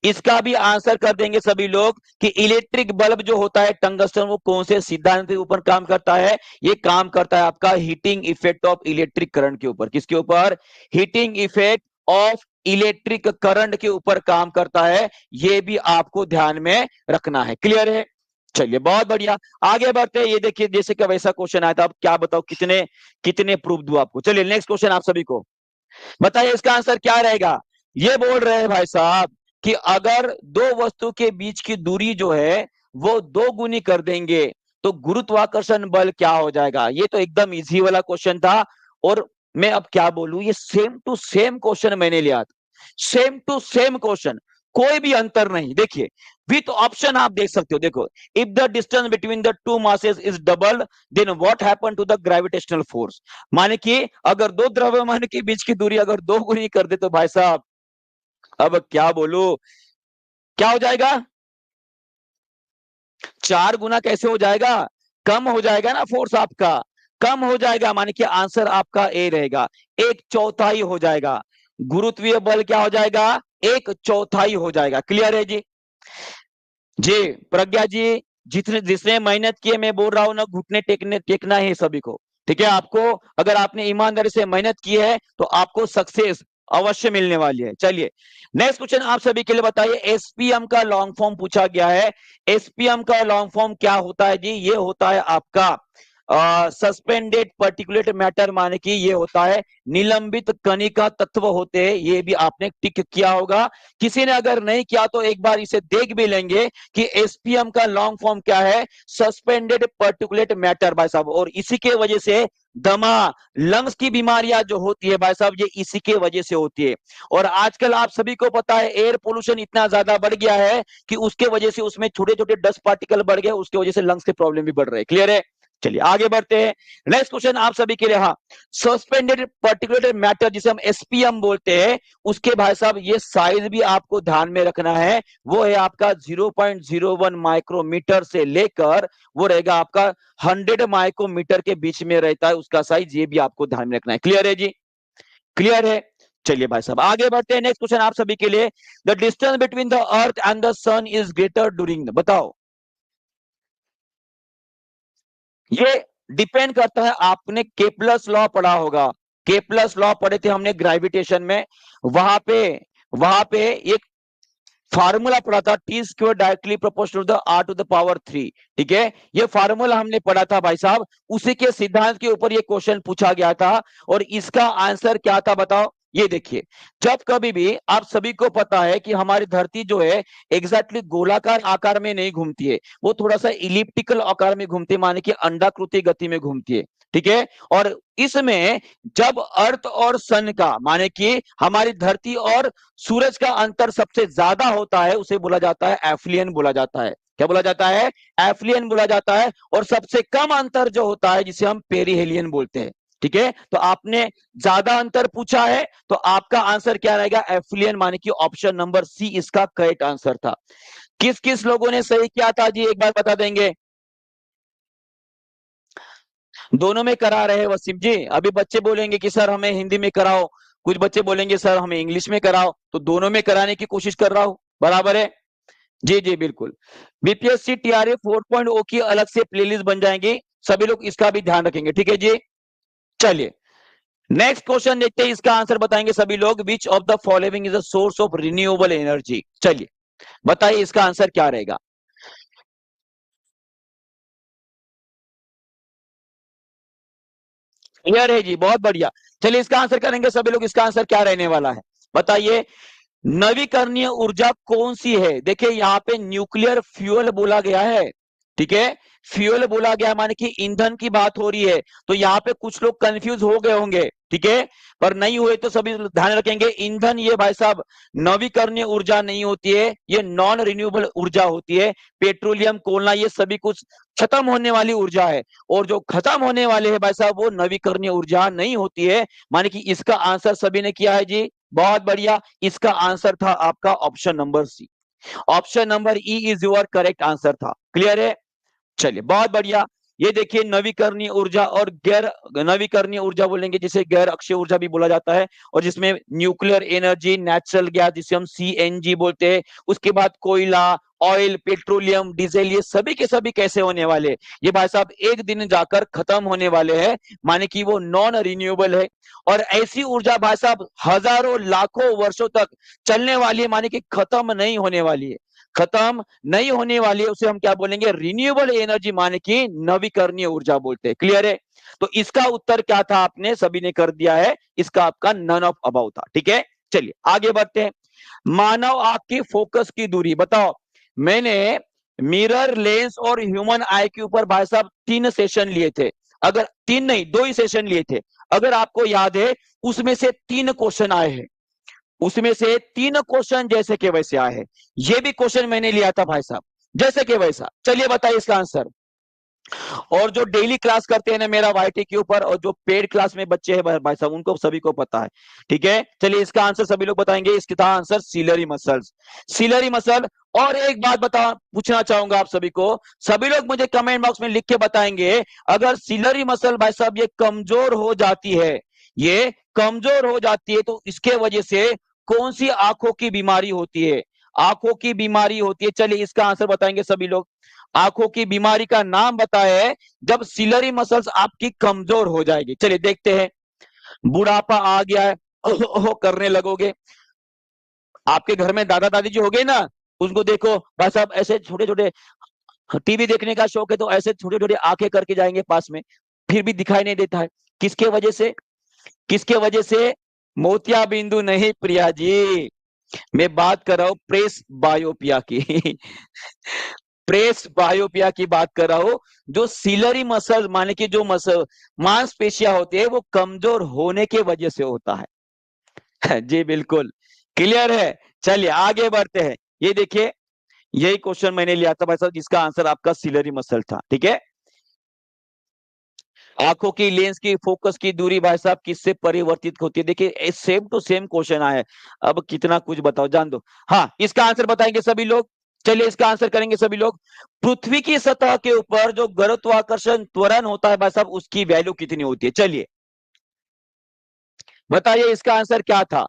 Speaker 1: इसका भी आंसर कर देंगे सभी लोग कि इलेक्ट्रिक बल्ब जो होता है टंगस्टन, वो कौन से सिद्धांत के ऊपर काम करता है। ये काम करता है आपका heating effect of electric current के ऊपर। किसके ऊपर, heating effect of electric current के ऊपर काम करता है। ये भी आपको ध्यान में रखना है। क्लियर है, चलिए बहुत बढ़िया, आगे बढ़ते हैं। ये देखिए जैसे कि वैसा क्वेश्चन आया था, अब क्या बताओ कितने कितने प्रूफ दूं आपको। चलिए नेक्स्ट क्वेश्चन आप सभी को, बताइए इसका आंसर क्या रहेगा। ये बोल रहे हैं भाई साहब कि अगर दो वस्तु के बीच की दूरी जो है वो दो गुनी कर देंगे तो गुरुत्वाकर्षण बल क्या हो जाएगा। ये तो एकदम इजी वाला क्वेश्चन था। और मैं अब क्या बोलूं, ये सेम टू सेम क्वेश्चन मैंने लिया था, सेम टू सेम क्वेश्चन, कोई भी अंतर नहीं। देखिए विथ ऑप्शन आप देख सकते हो, देखो, if the distance between the two masses is double then what happen to the gravitational force. माने कि अगर दो द्रव्यमान के बीच की दूरी अगर दो गुनी कर दे तो भाई साहब अब क्या बोलू, क्या हो जाएगा, चार गुना कैसे हो जाएगा, कम हो जाएगा ना फोर्स आपका, कम हो जाएगा। माने कि आंसर आपका ए रहेगा, एक चौथाई हो जाएगा। गुरुत्वीय बल क्या हो जाएगा, एक चौथाई हो जाएगा। क्लियर है जी, जी प्रज्ञा जी, जितने जिसने मेहनत की है, मैं बोल रहा हूं ना, घुटने टेकने टेकना है सभी को, ठीक है। आपको अगर आपने ईमानदारी से मेहनत की है तो आपको सक्सेस अवश्य मिलने वाली है। चलिए नेक्स्ट क्वेश्चन आप सभी के लिए, बताइए एसपीएम का लॉन्ग फॉर्म पूछा गया है। एसपीएम का लॉन्ग फॉर्म क्या होता है जी, ये होता है आपका सस्पेंडेड पर्टिकुलेट मैटर माने कि ये होता है निलंबित कणिका तत्व होते हैं, ये भी आपने टिक किया होगा। किसी ने अगर नहीं किया तो एक बार इसे देख भी लेंगे कि एसपीएम का लॉन्ग फॉर्म क्या है, सस्पेंडेड पर्टिकुलेट मैटर भाई साहब। और इसी के वजह से दमा, लंग्स की बीमारियां जो होती है भाई साहब, ये इसी के वजह से होती है। और आजकल आप सभी को पता है एयर पोल्यूशन इतना ज्यादा बढ़ गया है कि उसके वजह से उसमें छोटे छोटे डस्ट पार्टिकल बढ़ गए, उसके वजह से लंग्स के प्रॉब्लम भी बढ़ रहे हैं। क्लियर है? चलिए आगे बढ़ते हैं। नेक्स्ट क्वेश्चन आप सभी के लिए, हाँ, सस्पेंडेड पर्टिकुलर मैटर जिसे हम एसपीएम बोलते हैं, उसके भाई साहब ये साइज भी आपको ध्यान में रखना है। वो है आपका 0.01 माइक्रोमीटर से लेकर वो रहेगा आपका 100 माइक्रोमीटर के बीच में रहता है उसका साइज, ये भी आपको ध्यान में रखना है। क्लियर है जी? क्लियर है? चलिए भाई साहब आगे बढ़ते हैं। नेक्स्ट क्वेश्चन आप सभी के लिए, the distance between the earth and the sun is greater during, बताओ। ये डिपेंड करता है, आपने केपलर्स लॉ पढ़ा होगा, केपलर्स लॉ पढ़े थे हमने ग्रेविटेशन में, वहां पे एक फार्मूला पढ़ा था, T square directly proportional to the R to the power 3। ठीक है, ये फार्मूला हमने पढ़ा था भाई साहब, उसी के सिद्धांत के ऊपर ये क्वेश्चन पूछा गया था और इसका आंसर क्या था बताओ। ये देखिए, जब कभी भी आप सभी को पता है कि हमारी धरती जो है एग्जैक्टली गोलाकार आकार में नहीं घूमती है, वो थोड़ा सा इलिप्टिकल आकार में घूमती है, माने कि अंडाकृति गति में घूमती है। ठीक है, और इसमें जब अर्थ और सन का, माने कि हमारी धरती और सूरज का अंतर सबसे ज्यादा होता है, उसे बोला जाता है एफ्लियन बोला जाता है। क्या बोला जाता है? एफ्लियन बोला जाता है। और सबसे कम अंतर जो होता है जिसे हम पेरीहेलियन बोलते हैं। ठीक है, तो आपने ज्यादा अंतर पूछा है तो आपका आंसर क्या रहेगा? एफ्लियन, माने कि ऑप्शन नंबर सी इसका करेक्ट आंसर था। किस किस लोगों ने सही किया था जी, एक बार बता देंगे। दोनों में करा रहे वसीम जी? अभी बच्चे बोलेंगे कि सर हमें हिंदी में कराओ, कुछ बच्चे बोलेंगे सर हमें इंग्लिश में कराओ, तो दोनों में कराने की कोशिश कर रहा हूं। बराबर है? जी जी बिल्कुल। बीपीएससी टीआरए 4.0 की अलग से प्लेलिस्ट बन जाएंगी, सभी लोग इसका भी ध्यान रखेंगे। ठीक है जी, चलिए नेक्स्ट क्वेश्चन देखते हैं, इसका आंसर बताएंगे सभी लोग। Which of the following is a source of renewable energy, चलिए बताइए इसका आंसर क्या रहेगा। क्लियर है जी, बहुत बढ़िया। चलिए इसका आंसर करेंगे सभी लोग, इसका आंसर क्या रहने वाला है बताइए। नवीकरणीय ऊर्जा कौन सी है? देखिए यहाँ पे न्यूक्लियर फ्यूल बोला गया है। ठीक है, फ्यूल बोला गया माने कि ईंधन की बात हो रही है, तो यहाँ पे कुछ लोग कंफ्यूज हो गए होंगे। ठीक है, पर नहीं हुए तो सभी ध्यान रखेंगे, ईंधन ये भाई साहब नवीकरणीय ऊर्जा नहीं होती है, ये नॉन रिन्यूएबल ऊर्जा होती है। पेट्रोलियम, कोयला, ये सभी कुछ खत्म होने वाली ऊर्जा है, और जो खत्म होने वाले है भाई साहब वो नवीकरणीय ऊर्जा नहीं होती है। माने कि इसका आंसर सभी ने किया है जी, बहुत बढ़िया। इसका आंसर था आपका option number C, option number E is your correct answer था। क्लियर है? चलिए बहुत बढ़िया। ये देखिए नवीकरणीय ऊर्जा और गैर नवीकरणीय ऊर्जा बोलेंगे जिसे गैर अक्षय ऊर्जा भी बोला जाता है, और जिसमें न्यूक्लियर एनर्जी, नेचुरल गैस जिसे हम सीएनजी बोलते हैं, उसके बाद कोयला, ऑयल, पेट्रोलियम, डीजल, ये सभी के सभी कैसे होने वाले, ये भाई साहब एक दिन जाकर खत्म होने वाले हैं, माने कि वो नॉन रिन्यूएबल है। और ऐसी ऊर्जा भाई साहब हजारों लाखों वर्षों तक चलने वाली है, माने कि खत्म नहीं होने वाली है, खत्म नहीं होने वाली है, उसे हम क्या बोलेंगे? रिन्यूएबल एनर्जी, माने कि नवीकरणीय ऊर्जा बोलते हैं। क्लियर है? तो इसका उत्तर क्या था, आपने सभी ने कर दिया है, इसका आपका नन ऑफ अबाउ था। ठीक है, चलिए आगे बढ़ते हैं। मानव आंख की फोकस की दूरी बताओ। मैंने मिरर, लेंस और ह्यूमन आई के ऊपर भाई साहब 3 सेशन लिए थे, अगर 3 नहीं 2 ही सेशन लिए थे, अगर आपको याद है उसमें से 3 क्वेश्चन आए हैं, उसमें से 3 क्वेश्चन जैसे के वैसे आए हैं। ये भी क्वेश्चन मैंने लिया था भाई साहब जैसे के वैसा। चलिए बताइए इसका आंसर। और जो डेली क्लास करते हैं ना मेरा वाईटी के ऊपर, और जो पेड क्लास में बच्चे हैं भाई साहब, उनको सभी को पता है। ठीक है, चलिए इसका आंसर सभी लोग बताएंगे, इसका answer ciliary muscles, ciliary muscle. और एक बात बता पूछना चाहूंगा आप सभी को, सभी लोग मुझे कमेंट बॉक्स में लिख के बताएंगे, अगर सिलरी मसल भाई साहब ये कमजोर हो जाती है, ये कमजोर हो जाती है, तो इसके वजह से कौन सी आंखों की बीमारी होती है? आंखों की बीमारी होती है, चलिए इसका आंसर बताएंगे सभी लोग। आंखों की बीमारी का नाम बताए जब सिलरी मसल्स आपकी कमजोर हो जाएगी। चलिए देखते हैं, बुढ़ापा आ गया है, ओह ओह करने लगोगे, आपके घर में दादा दादी जी हो गए ना, उनको देखो भाई साहब ऐसे छोटे छोटे टीवी देखने का शौक है तो ऐसे छोटे छोटे आंखें करके जाएंगे पास में, फिर भी दिखाई नहीं देता है। किसके वजह से? किसके वजह से? मोतिया बिंदु नहीं प्रिया जी, मैं बात कर रहा हूं प्रेस बायोपिया की। प्रेस बायोपिया की बात कर रहा हूं, जो सिलरी मसल माने कि जो मसल मांसपेशियां होती है वो कमजोर होने के वजह से होता है। जी बिल्कुल क्लियर है। चलिए आगे बढ़ते हैं। ये देखिए, यही क्वेश्चन मैंने लिया था भाई साहब, जिसका आंसर आपका सिलरी मसल था। ठीक है, आंखों की लेंस की फोकस की दूरी भाई साहब किससे परिवर्तित होती है? देखिए सेम टू सेम क्वेश्चन आया है, अब कितना कुछ बताओ, जान दो। हाँ, इसका आंसर बताएंगे सभी लोग। चलिए इसका आंसर करेंगे सभी लोग। पृथ्वी की सतह के ऊपर जो गुरुत्वाकर्षण त्वरण होता है भाई साहब, उसकी वैल्यू कितनी होती है? चलिए बताइए इसका आंसर क्या था।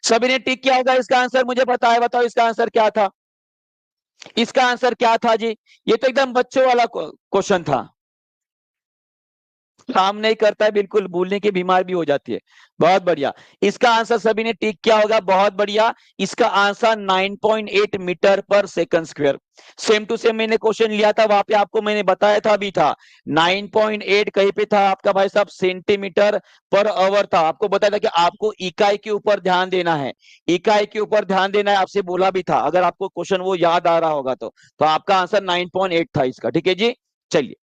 Speaker 1: सभी ने टिक किया होगा, इसका आंसर मुझे बताया, बताओ इसका आंसर क्या था? इसका आंसर क्या था जी? ये तो एकदम बच्चों वाला क्वेश्चन था। काम नहीं करता है, बिल्कुल भूलने की बीमार भी हो जाती है। बहुत बढ़िया, इसका आंसर सभी ने टिक किया होगा, बहुत बढ़िया। इसका answer 9.8 meter per second square. Same to same मैंने क्वेश्चन लिया था, वहां पे आपको मैंने बताया था भी था। 9.8 कहीं पे था आपका भाई साहब सेंटीमीटर पर आवर था। आपको बताया था कि आपको इकाई के ऊपर ध्यान देना है, इकाई के ऊपर ध्यान देना है, आपसे बोला भी था। अगर आपको क्वेश्चन वो याद आ रहा होगा तो आपका आंसर 9.8 था इसका। ठीक है जी, चलिए।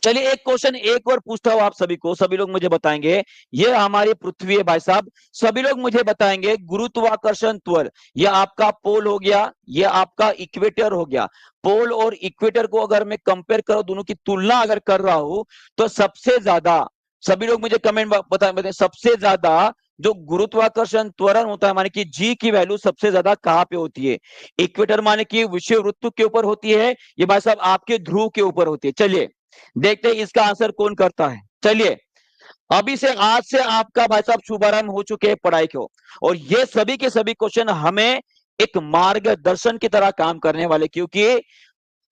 Speaker 1: चलिए एक क्वेश्चन एक और पूछता हूं आप सभी को, सभी लोग मुझे बताएंगे। ये हमारी पृथ्वी है भाई साहब, सभी लोग मुझे बताएंगे गुरुत्वाकर्षण त्वरण, ये आपका पोल हो गया, ये आपका इक्वेटर हो गया। पोल और इक्वेटर को अगर मैं कंपेयर करूं, दोनों की तुलना अगर कर रहा हूं, तो सबसे ज्यादा, सभी लोग मुझे कमेंट बताएं, सबसे ज्यादा जो गुरुत्वाकर्षण त्वरण होता है माने कि जी की वैल्यू सबसे ज्यादा कहां पे होती है? इक्वेटर माने कि विषुववृत्त के ऊपर होती है, ये भाई साहब आपके ध्रुव के ऊपर होती है। चलिए देखते हैं इसका आंसर कौन करता है। चलिए अभी से आज से आपका भाई साहब शुभारंभ हो चुके हैं पढ़ाई को, और ये सभी के सभी क्वेश्चन हमें एक मार्गदर्शन की तरह काम करने वाले, क्योंकि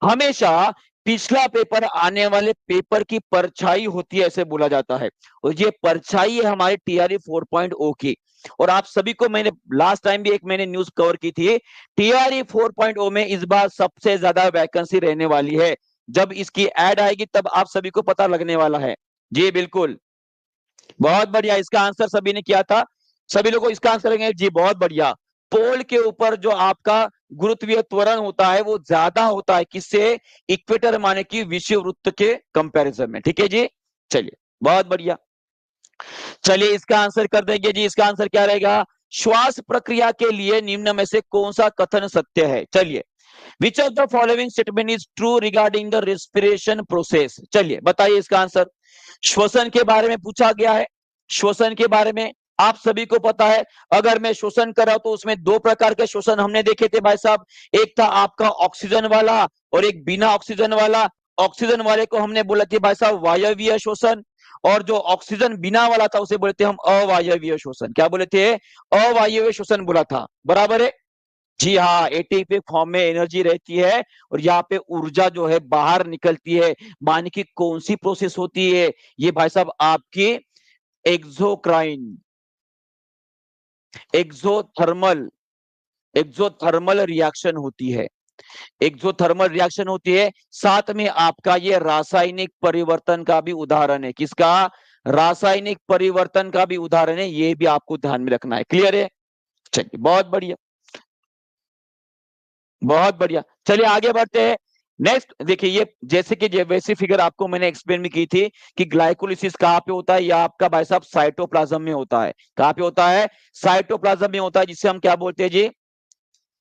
Speaker 1: हमेशा पिछला पेपर आने वाले पेपर की परछाई होती है ऐसे बोला जाता है, और ये परछाई है हमारे टीआरई 4.0 की। और आप सभी को मैंने लास्ट टाइम भी एक मैंने न्यूज कवर की थी, टीआरई 4.0 में इस बार सबसे ज्यादा वैकेंसी रहने वाली है। जब इसकी एड आएगी तब आप सभी को पता लगने वाला है। जी बिल्कुल, बहुत बढ़िया, इसका आंसर सभी ने किया था। सभी लोगों को इसका आंसर करेंगे जी, बहुत बढ़िया। पोल के ऊपर जो आपका गुरुत्वीय त्वरण होता है वो ज्यादा होता है, किससे? इक्वेटर माने कि विषुववृत्त के कंपैरिजन में। ठीक है जी, चलिए बहुत बढ़िया। चलिए इसका आंसर कर देंगे जी, इसका आंसर क्या रहेगा? श्वास प्रक्रिया के लिए निम्न में से कौन सा कथन सत्य है? चलिए, which of the following statement is true regarding the respiration process? चलिए बताइए इसका आंसर। श्वसन के बारे में पूछा गया है, श्वसन के बारे में आप सभी को पता है। अगर मैं श्वसन कर रहा हूं तो उसमें दो प्रकार के श्वसन हमने देखे थे भाई साहब, एक था आपका ऑक्सीजन वाला और एक बिना ऑक्सीजन वाला। ऑक्सीजन वाले को हमने बोला था भाई साहब वायवीय श्वसन, और जो ऑक्सीजन बिना वाला था उसे बोले थे हम अवायवीय श्वसन। क्या बोले थे? अवायवीय श्वसन बोला था, बराबर है। जी हाँ, एटीपी फॉर्म में एनर्जी रहती है और यहाँ पे ऊर्जा जो है बाहर निकलती है। माने की कौन सी प्रोसेस होती है? ये भाई साहब आपकी एक्सोक्राइन एक्सोथर्मल एक्सोथर्मल रिएक्शन होती है, एक्सोथर्मल रिएक्शन होती है। साथ में आपका ये रासायनिक परिवर्तन का भी उदाहरण है। किसका? रासायनिक परिवर्तन का भी उदाहरण है, ये भी आपको ध्यान में रखना है। क्लियर है? चलिए बहुत बढ़िया, बहुत बढ़िया। चलिए आगे बढ़ते हैं। नेक्स्ट देखिए, ये जैसे कि वैसी फिगर आपको मैंने एक्सप्लेन भी की थी कि ग्लाइकोलिसिस कहाँ पे होता है, या आपका भाई साहब साइटोप्लाज्म में होता है। कहाँ पे होता है? साइटोप्लाज्म में होता है, जिससे हम क्या बोलते हैं जी?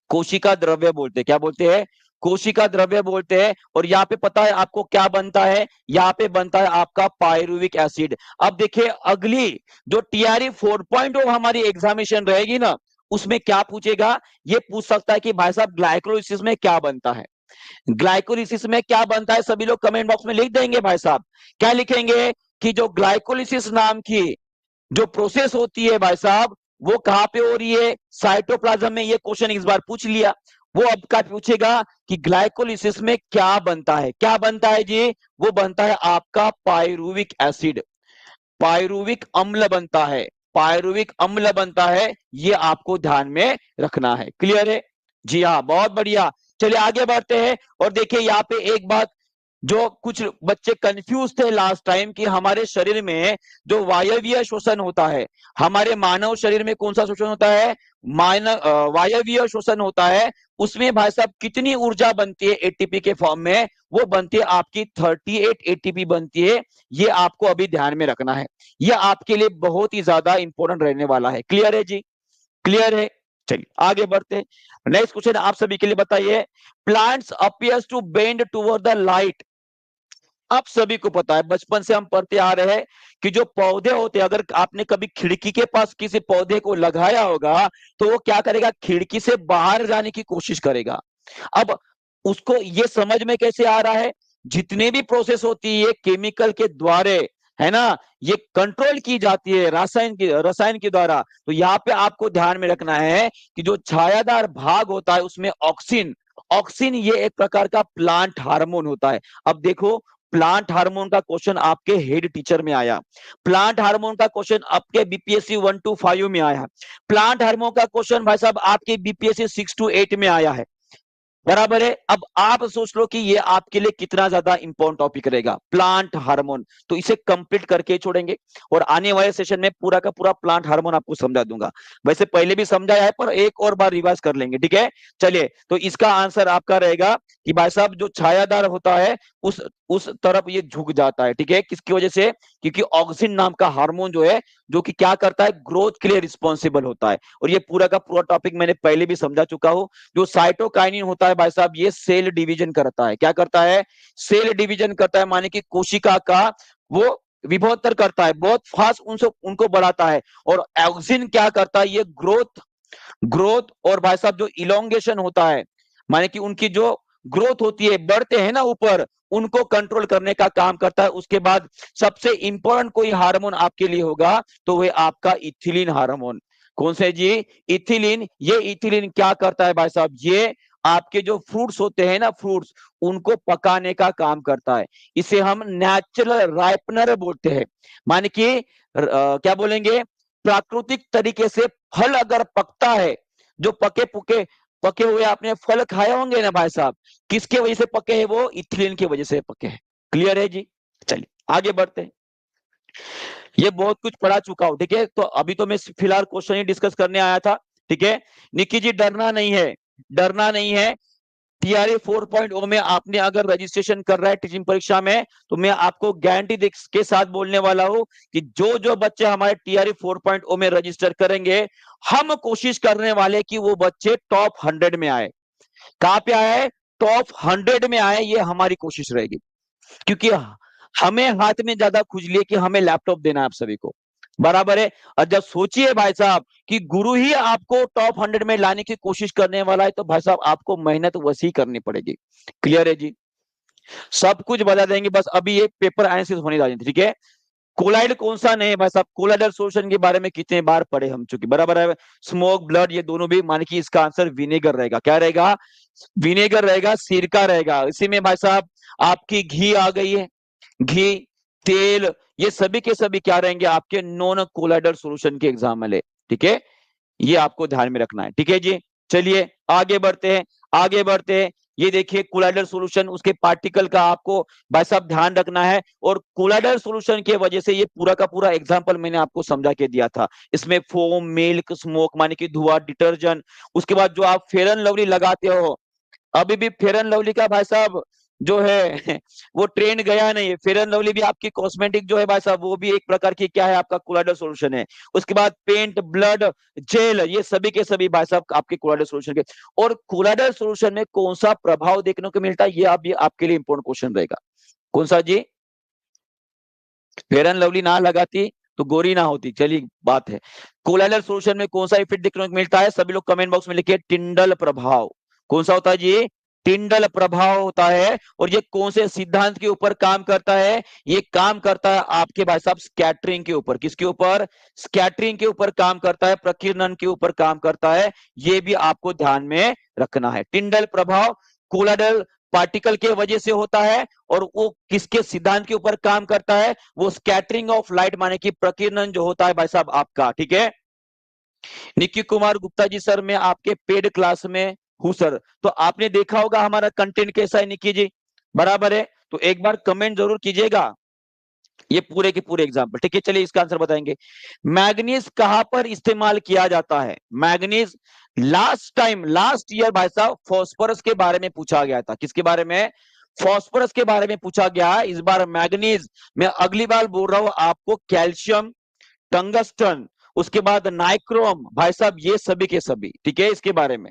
Speaker 1: कोशिका द्रव्य बोलते हैं। क्या बोलते हैं? कोशिका द्रव्य बोलते हैं। और यहाँ पे पता है आपको क्या बनता है? यहाँ पे बनता है आपका पायरुविक एसिड। अब देखिए अगली जो टीआरई 4.0 हमारी एग्जामिनेशन रहेगी ना, उसमें क्या पूछेगा? ये पूछ सकता है कि भाई साहब ग्लाइकोलिसिस में क्या बनता है। ग्लाइकोलिसिस में क्या बनता है? सभी लोग कमेंट बॉक्स में लिख देंगे भाई साहब। क्या लिखेंगे? कि जो ग्लाइकोलिसिस नाम की जो प्रोसेस होती है भाई साहब, वो कहां पे हो रही है? साइटोप्लाज्म में। ये क्वेश्चन इस बार पूछ लिया। वो अब क्या पूछेगा कि ग्लाइकोलिसिस में क्या बनता है? क्या बनता है जी? वो बनता है आपका पायरुविक एसिड, पायरुविक अम्ल बनता है, पायरुविक अम्ल बनता है। ये आपको ध्यान में रखना है। क्लियर है? जी हाँ, बहुत बढ़िया। चलिए आगे बढ़ते हैं और देखिए यहाँ पे एक बात, जो कुछ बच्चे कंफ्यूज थे लास्ट टाइम कि हमारे शरीर में जो वायवीय शोषण होता है, हमारे मानव शरीर में कौन सा शोषण होता है, वायवीय शोषण होता है, उसमें भाई साहब कितनी ऊर्जा बनती है एटीपी के फॉर्म में, वो बनती है आपकी 38 एटीपी बनती है। ये आपको अभी ध्यान में रखना है, ये आपके लिए बहुत ही ज्यादा इंपॉर्टेंट रहने वाला है। क्लियर है जी, क्लियर है। चलिए आगे बढ़ते हैं। नेक्स्ट क्वेश्चन आप सभी के लिए बताइए, plants appears to bend toward the light. आप सभी को पता है, बचपन से हम पढ़ते आ रहे हैं कि जो पौधे होते हैं, अगर आपने कभी खिड़की के पास किसी पौधे को लगाया होगा तो वो क्या करेगा, खिड़की से बाहर जाने की कोशिश करेगा। अब उसको ये समझ में कैसे आ रहा है, जितने भी प्रोसेस होती है केमिकल के द्वारा, है ना, ये कंट्रोल की जाती है रसायन के द्वारा। तो यहाँ पे आपको ध्यान में रखना है कि जो छायादार भाग होता है उसमें ऑक्सिन, ऑक्सिन ये एक प्रकार का प्लांट हार्मोन होता है। अब देखो, प्लांट हार्मोन का क्वेश्चन आपके हेड टीचर में आया, प्लांट हार्मोन का क्वेश्चन आपके बीपीएससी 1 to 5 में आया, प्लांट हार्मोन का क्वेश्चन भाई साहब आपके बीपीएससी 6 to 8 में आया है, बराबर है। अब आप सोच लो कि ये आपके लिए कितना ज्यादा इंपॉर्टेंट टॉपिक रहेगा, प्लांट हार्मोन। तो इसे कंप्लीट करके छोड़ेंगे और आने वाले सेशन में पूरा का पूरा प्लांट हार्मोन आपको समझा दूंगा। वैसे पहले भी समझाया है पर एक और बार रिवाइज कर लेंगे, ठीक है। चलिए, तो इसका आंसर आपका रहेगा कि भाई साहब जो छायादार होता है उस तरफ ये झुक जाता है, ठीक है। किसकी वजह से, क्योंकि ऑक्सिन नाम का हार्मोन जो है, जो कि क्या करता है, ग्रोथ के लिए रिस्पॉन्सिबल होता है। और ये पूरा का पूरा टॉपिक मैंने पहले भी समझा चुका हूं। जो साइटोकाइनिन होता है भाई साहब, ये सेल डिवीजन करता है। क्या करता है, सेल डिवीजन करता है, माने कि कोशिका का वो विभोत्तर करता है, बहुत फास्ट उनको बढ़ाता है। और ऑक्सिन क्या करता है, ये ग्रोथ ग्रोथ और भाई साहब जो इलोंगेशन होता है, माने कि उनकी जो ग्रोथ होती है, बढ़ते हैं ना ऊपर, उनको कंट्रोल करने का काम करता है। उसके बाद सबसे इंपॉर्टेंट कोई हार्मोन आपके लिए होगा तो वह आपका इथिलीन हार्मोन। कौन से जी, इथिलीन। ये इथिलीन क्या करता है भाई साहब, ये आपके जो फ्रूट्स होते हैं ना, फ्रूट्स, उनको पकाने का काम करता है। इसे हम नेचुरल राइपनर बोलते हैं, माने कि क्या बोलेंगे, प्राकृतिक तरीके से फल अगर पकता है, जो पके हुए आपने फल खाए होंगे ना भाई साहब, किसके वजह से पके हैं, वो इथिलीन की वजह से पके हैं। क्लियर है जी। चलिए आगे बढ़ते हैं। ये बहुत कुछ पढ़ा चुका हूं, ठीक है। तो अभी तो मैं फिलहाल क्वेश्चन ही डिस्कस करने आया था, ठीक है। निकी जी डरना नहीं है, डरना नहीं है। टीआरई 4.0 में आपने अगर रजिस्ट्रेशन कर रहा है टीचिंग परीक्षा में, तो मैं आपको गारंटी के साथ बोलने वाला हूं कि जो जो बच्चे हमारे टीआरई 4.0 में रजिस्टर करेंगे, हम कोशिश करने वाले कि वो बच्चे टॉप 100 में आए। कहां पे आए, टॉप 100 में आए, ये हमारी कोशिश रहेगी। क्योंकि हमें हाथ में ज्यादा खुजली है कि हमें लैपटॉप देना है आप सभी को, बराबर है। और जब सोचिए भाई साहब कि गुरु ही आपको टॉप 100 में लाने की कोशिश करने वाला है, तो भाई साहब आपको मेहनत वैसी करनी पड़ेगी। क्लियर है जी, सब कुछ बता देंगे, बस अभी ये पेपर एनालिसिस होने जा रही है, ठीक है। कोलाइड कौन सा नहीं है भाई साहब, कोलाइडल सोल्यूशन के बारे में कितने बार पढ़े हम चुके, बराबर है। स्मोक, ब्लड, ये दोनों भी, माने कि इसका आंसर विनेगर रहेगा। क्या रहेगा, विनेगर रहेगा, सिरका रहेगा। इसी में भाई साहब आपकी घी आ गई है, घी, तेल, ये सभी के सभी क्या रहेंगे, आपके नॉन कोलाइडल सॉल्यूशन के एग्जाम में, ठीक है। ये आपको ध्यान में रखना है, ठीक है जी। चलिए आगे बढ़ते हैं, आगे बढ़ते हैं। ये देखिए कोलाइडल सॉल्यूशन, उसके पार्टिकल का आपको भाई साहब ध्यान रखना है। और कोलाइडल सॉल्यूशन की वजह से ये पूरा का पूरा एग्जांपल मैंने आपको समझा के दिया था। इसमें फोम, मिल्क, स्मोक, माने कि धुआं, डिटर्जेंट, उसके बाद जो आप फेयर एंड लवली लगाते हो, अभी भी फेयर एंड लवली का भाई साहब जो है वो ट्रेंड गया नहीं है। फेयर एंड लवली भी आपकी कॉस्मेटिक जो है भाई साहब, वो भी एक प्रकार की क्या है, आपका कोलाइडल सॉल्यूशन है। उसके बाद पेंट, ब्लड, जेल, ये सभी के सभी भाई साहब आपके कोलाइडल सॉल्यूशन के। और कोलाइडल सॉल्यूशन में कौन सा प्रभाव देखने को मिलता है, ये अभी आपके लिए इंपॉर्टेंट क्वेश्चन रहेगा। कौन सा जी, फेयर एंड लवली ना लगाती तो गोरी ना होती। चलिए बात है, कोलाइडल सॉल्यूशन में कौन सा इफेक्ट देखने को मिलता है, सभी लोग कमेंट बॉक्स में लिखिए, टिंडल प्रभाव। कौन सा होता है जी, टिंडल प्रभाव होता है। और ये कौन से सिद्धांत के ऊपर काम करता है, ये काम करता है आपके भाई साहब स्कैटरिंग के ऊपर। किसके ऊपर, स्कैटरिंग के ऊपर काम करता है, प्रकीर्णन के ऊपर काम करता है। ये भी आपको ध्यान में रखना है। टिंडल प्रभाव कोलाइडल पार्टिकल के वजह से होता है, और वो किसके सिद्धांत के ऊपर काम करता है, वो स्कैटरिंग ऑफ लाइट, माने कि प्रकीर्णन जो होता है भाई साहब आपका, ठीक है। निकी कुमार गुप्ता जी सर, मैं आपके पेड क्लास में हूँ सर। तो आपने देखा होगा हमारा कंटेंट कैसा है निकी जी, बराबर है। तो एक बार कमेंट जरूर कीजिएगा ये पूरे के पूरे एग्जाम्पल, ठीक है। चलिए इसका आंसर बताएंगे। मैग्नीज कहां पर इस्तेमाल किया जाता है? मैग्नीज लास्ट ईयर भाई साहब फॉस्फोरस के बारे में पूछा गया था। किसके बारे में? फॉस्फोरस के बारे में पूछा गया है। इस बार मैग्नीज, मैं अगली बार बोल रहा हूं आपको, कैल्शियम, टंगस्टन, उसके बाद नाइक्रोम, भाई साहब ये सभी के सभी, ठीक है, इसके बारे में।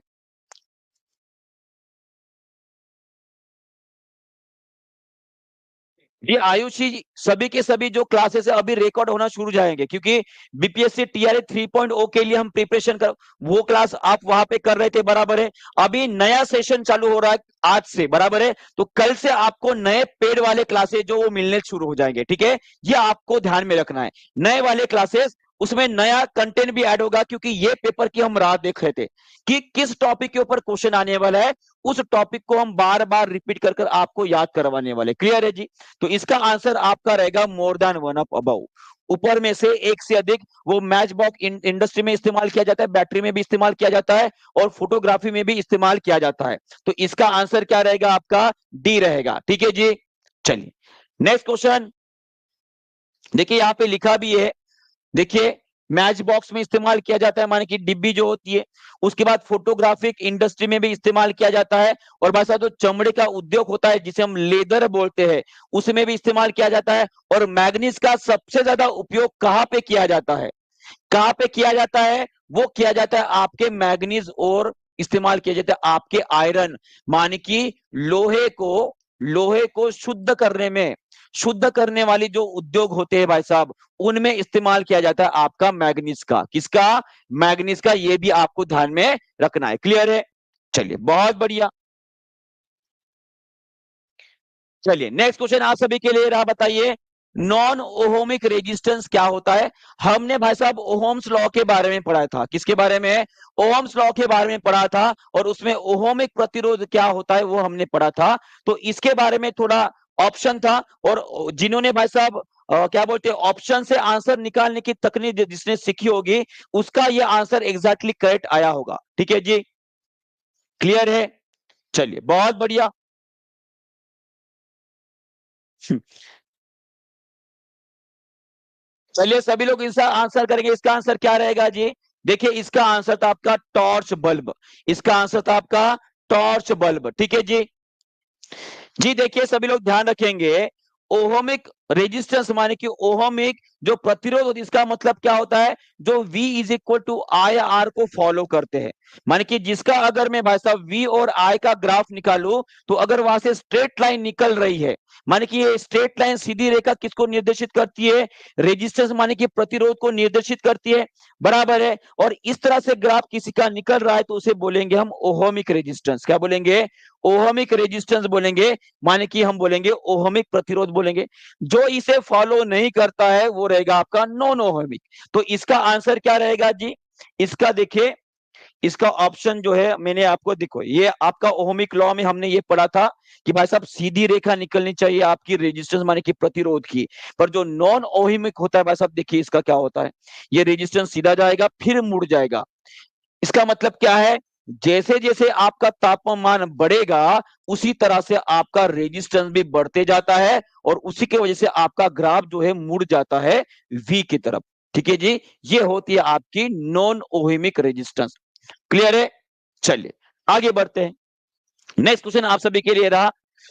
Speaker 1: ये आयुषी सभी के सभी जो क्लासेस है अभी रिकॉर्ड होना शुरू जाएंगे, क्योंकि बीपीएससी टीआरए 3.0 के लिए हम प्रिपरेशन कर, वो क्लास आप वहां पे कर रहे थे, बराबर है। अभी नया सेशन चालू हो रहा है आज से, बराबर है। तो कल से आपको नए पेड वाले क्लासेस जो वो मिलने शुरू हो जाएंगे, ठीक है। ये आपको ध्यान में रखना है, नए वाले क्लासेस, उसमें नया कंटेंट भी ऐड होगा, क्योंकि ये पेपर की हम राह देख रहे थे कि किस टॉपिक के ऊपर क्वेश्चन आने वाला है। उस टॉपिक को हम बार बार रिपीट कर आपको याद करवाने वाले। क्लियर है जी? तो इसका आंसर आपका रहेगा more than one of above, ऊपर में से एक से अधिक। वो मैच बॉक्स इंडस्ट्री में इस्तेमाल किया जाता है, बैटरी में भी इस्तेमाल किया जाता है, और फोटोग्राफी में भी इस्तेमाल किया जाता है। तो इसका आंसर क्या रहेगा आपका? डी रहेगा, ठीक है जी। चलिए नेक्स्ट क्वेश्चन देखिए, यहां पे लिखा भी है, देखिए मैच बॉक्स में इस्तेमाल किया जाता है, माने कि डिब्बी जो होती है। उसके बाद फोटोग्राफिक इंडस्ट्री में भी इस्तेमाल किया जाता है, और भाई साहब जो चमड़े का उद्योग होता है जिसे हम लेदर बोलते हैं, उसमें भी इस्तेमाल किया जाता है। और मैग्नीज का सबसे ज्यादा उपयोग कहां पे किया जाता है? कहां पे किया जाता है? वो किया जाता है आपके मैग्नीज, और इस्तेमाल किया जाता है आपके आयरन, माने कि लोहे को शुद्ध करने में, शुद्ध करने वाली जो उद्योग होते हैं भाई साहब, उनमें इस्तेमाल किया जाता है आपका मैग्नीज का। किसका? मैग्नीज का। ये भी आपको ध्यान में रखना है। क्लियर है? चलिए बहुत बढ़िया। चलिए नेक्स्ट क्वेश्चन आप सभी के लिए रहा, बताइए नॉन ओहोमिक रेजिस्टेंस क्या होता है? हमने भाई साहब ओहम्स लॉ के बारे में पढ़ा था। किसके बारे में? ओहम्स लॉ के बारे में पढ़ा था, और उसमें ओहोमिक प्रतिरोध क्या होता है वो हमने पढ़ा था। तो इसके बारे में थोड़ा ऑप्शन था, और जिन्होंने भाई साहब क्या बोलते हैं, ऑप्शन से आंसर निकालने की तकनीक जिसने सीखी होगी, उसका ये आंसर एग्जैक्टली करेक्ट आया होगा, ठीक है जी। क्लियर है? चलिए बहुत बढ़िया। चलिए सभी लोग इसका आंसर करेंगे। इसका आंसर क्या रहेगा जी? देखिए इसका आंसर था आपका टॉर्च बल्ब। इसका आंसर था आपका टॉर्च बल्ब, ठीक है जी। जी देखिए सभी लोग ध्यान रखेंगे, ओहमिक रेजिस्टेंस माने कि ओहमिक जो प्रतिरोध होती है, इसका मतलब क्या होता है? जो V is equal to I R को फॉलो करते हैं, माने कि जिसका अगर मैं भाई साहब V और I का ग्राफ निकालूं, तो अगर वहां से स्ट्रेट लाइन निकल रही है, माने कि ये स्ट्रेट लाइन सीधी रेखा किसको निर्देशित करती है? रेजिस्टेंस माने कि प्रतिरोध को निर्देशित करती है, बराबर है। और इस तरह से ग्राफ किसी का निकल रहा है तो उसे बोलेंगे हम ओहमिक रेजिस्टेंस। क्या बोलेंगे? ओहमिक रेजिस्टेंस बोलेंगे, माने कि हम बोलेंगे ओहमिक प्रतिरोध बोलेंगे। जो इसे फॉलो नहीं करता है वो रहेगा आपका नॉन ओहमिक। तो इसका आंसर क्या रहेगा जी? इसका देखिए, इसका ऑप्शन जो है मैंने आपको, देखो ये आपका ओहमिक लॉ में हमने ये पढ़ा था कि भाई साहब सीधी रेखा निकलनी चाहिए आपकी रेजिस्टेंस माने कि प्रतिरोध की। पर जो नॉन ओहमिक होता है भाई साहब, देखिए इसका क्या होता है, ये रेजिस्टेंस सीधा जाएगा फिर मुड़ जाएगा। इसका मतलब क्या है? जैसे जैसे आपका तापमान बढ़ेगा, उसी तरह से आपका रेजिस्टेंस भी बढ़ते जाता है, और उसी की वजह से आपका ग्राफ जो है मुड़ जाता है वी की तरफ, ठीक है जी। ये होती है आपकी नॉन ओहिमिक रेजिस्टेंस। क्लियर है? चलिए आगे बढ़ते हैं। नेक्स्ट क्वेश्चन आप सभी के लिए रहा,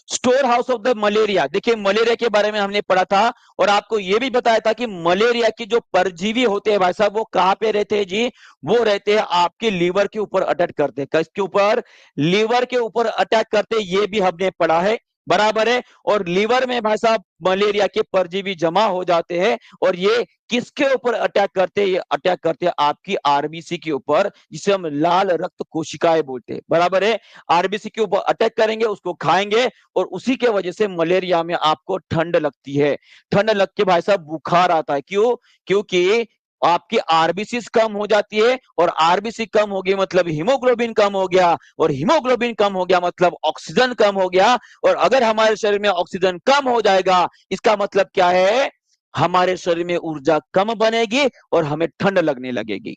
Speaker 1: store house of the malaria. देखिए मलेरिया के बारे में हमने पढ़ा था, और आपको यह भी बताया था कि मलेरिया की जो परजीवी होते हैं भाई साहब, वो कहां पे रहते हैं जी? वो रहते हैं आपके लीवर के ऊपर अटैक करते हैं। किसके ऊपर? लीवर के ऊपर अटैक करते हैं, ये भी हमने पढ़ा है, बराबर है। और लीवर में भाई साहब मलेरिया के परजीवी जमा हो जाते हैं, और ये किसके ऊपर अटैक करते हैं? ये अटैक करते हैं आपकी आरबीसी के ऊपर, जिसे हम लाल रक्त कोशिकाएं बोलते हैं, बराबर है। आरबीसी के ऊपर अटैक करेंगे, उसको खाएंगे, और उसी के वजह से मलेरिया में आपको ठंड लगती है। ठंड लग के भाई साहब बुखार आता है। क्यों? क्योंकि आपकी आरबीसी कम हो जाती है, और आरबीसी कम हो गई मतलब हीमोग्लोबिन कम हो गया, और हीमोग्लोबिन कम हो गया मतलब ऑक्सीजन कम हो गया। और अगर हमारे शरीर में ऑक्सीजन कम हो जाएगा, इसका मतलब क्या है? हमारे शरीर में ऊर्जा कम बनेगी, और हमें ठंड लगने लगेगी।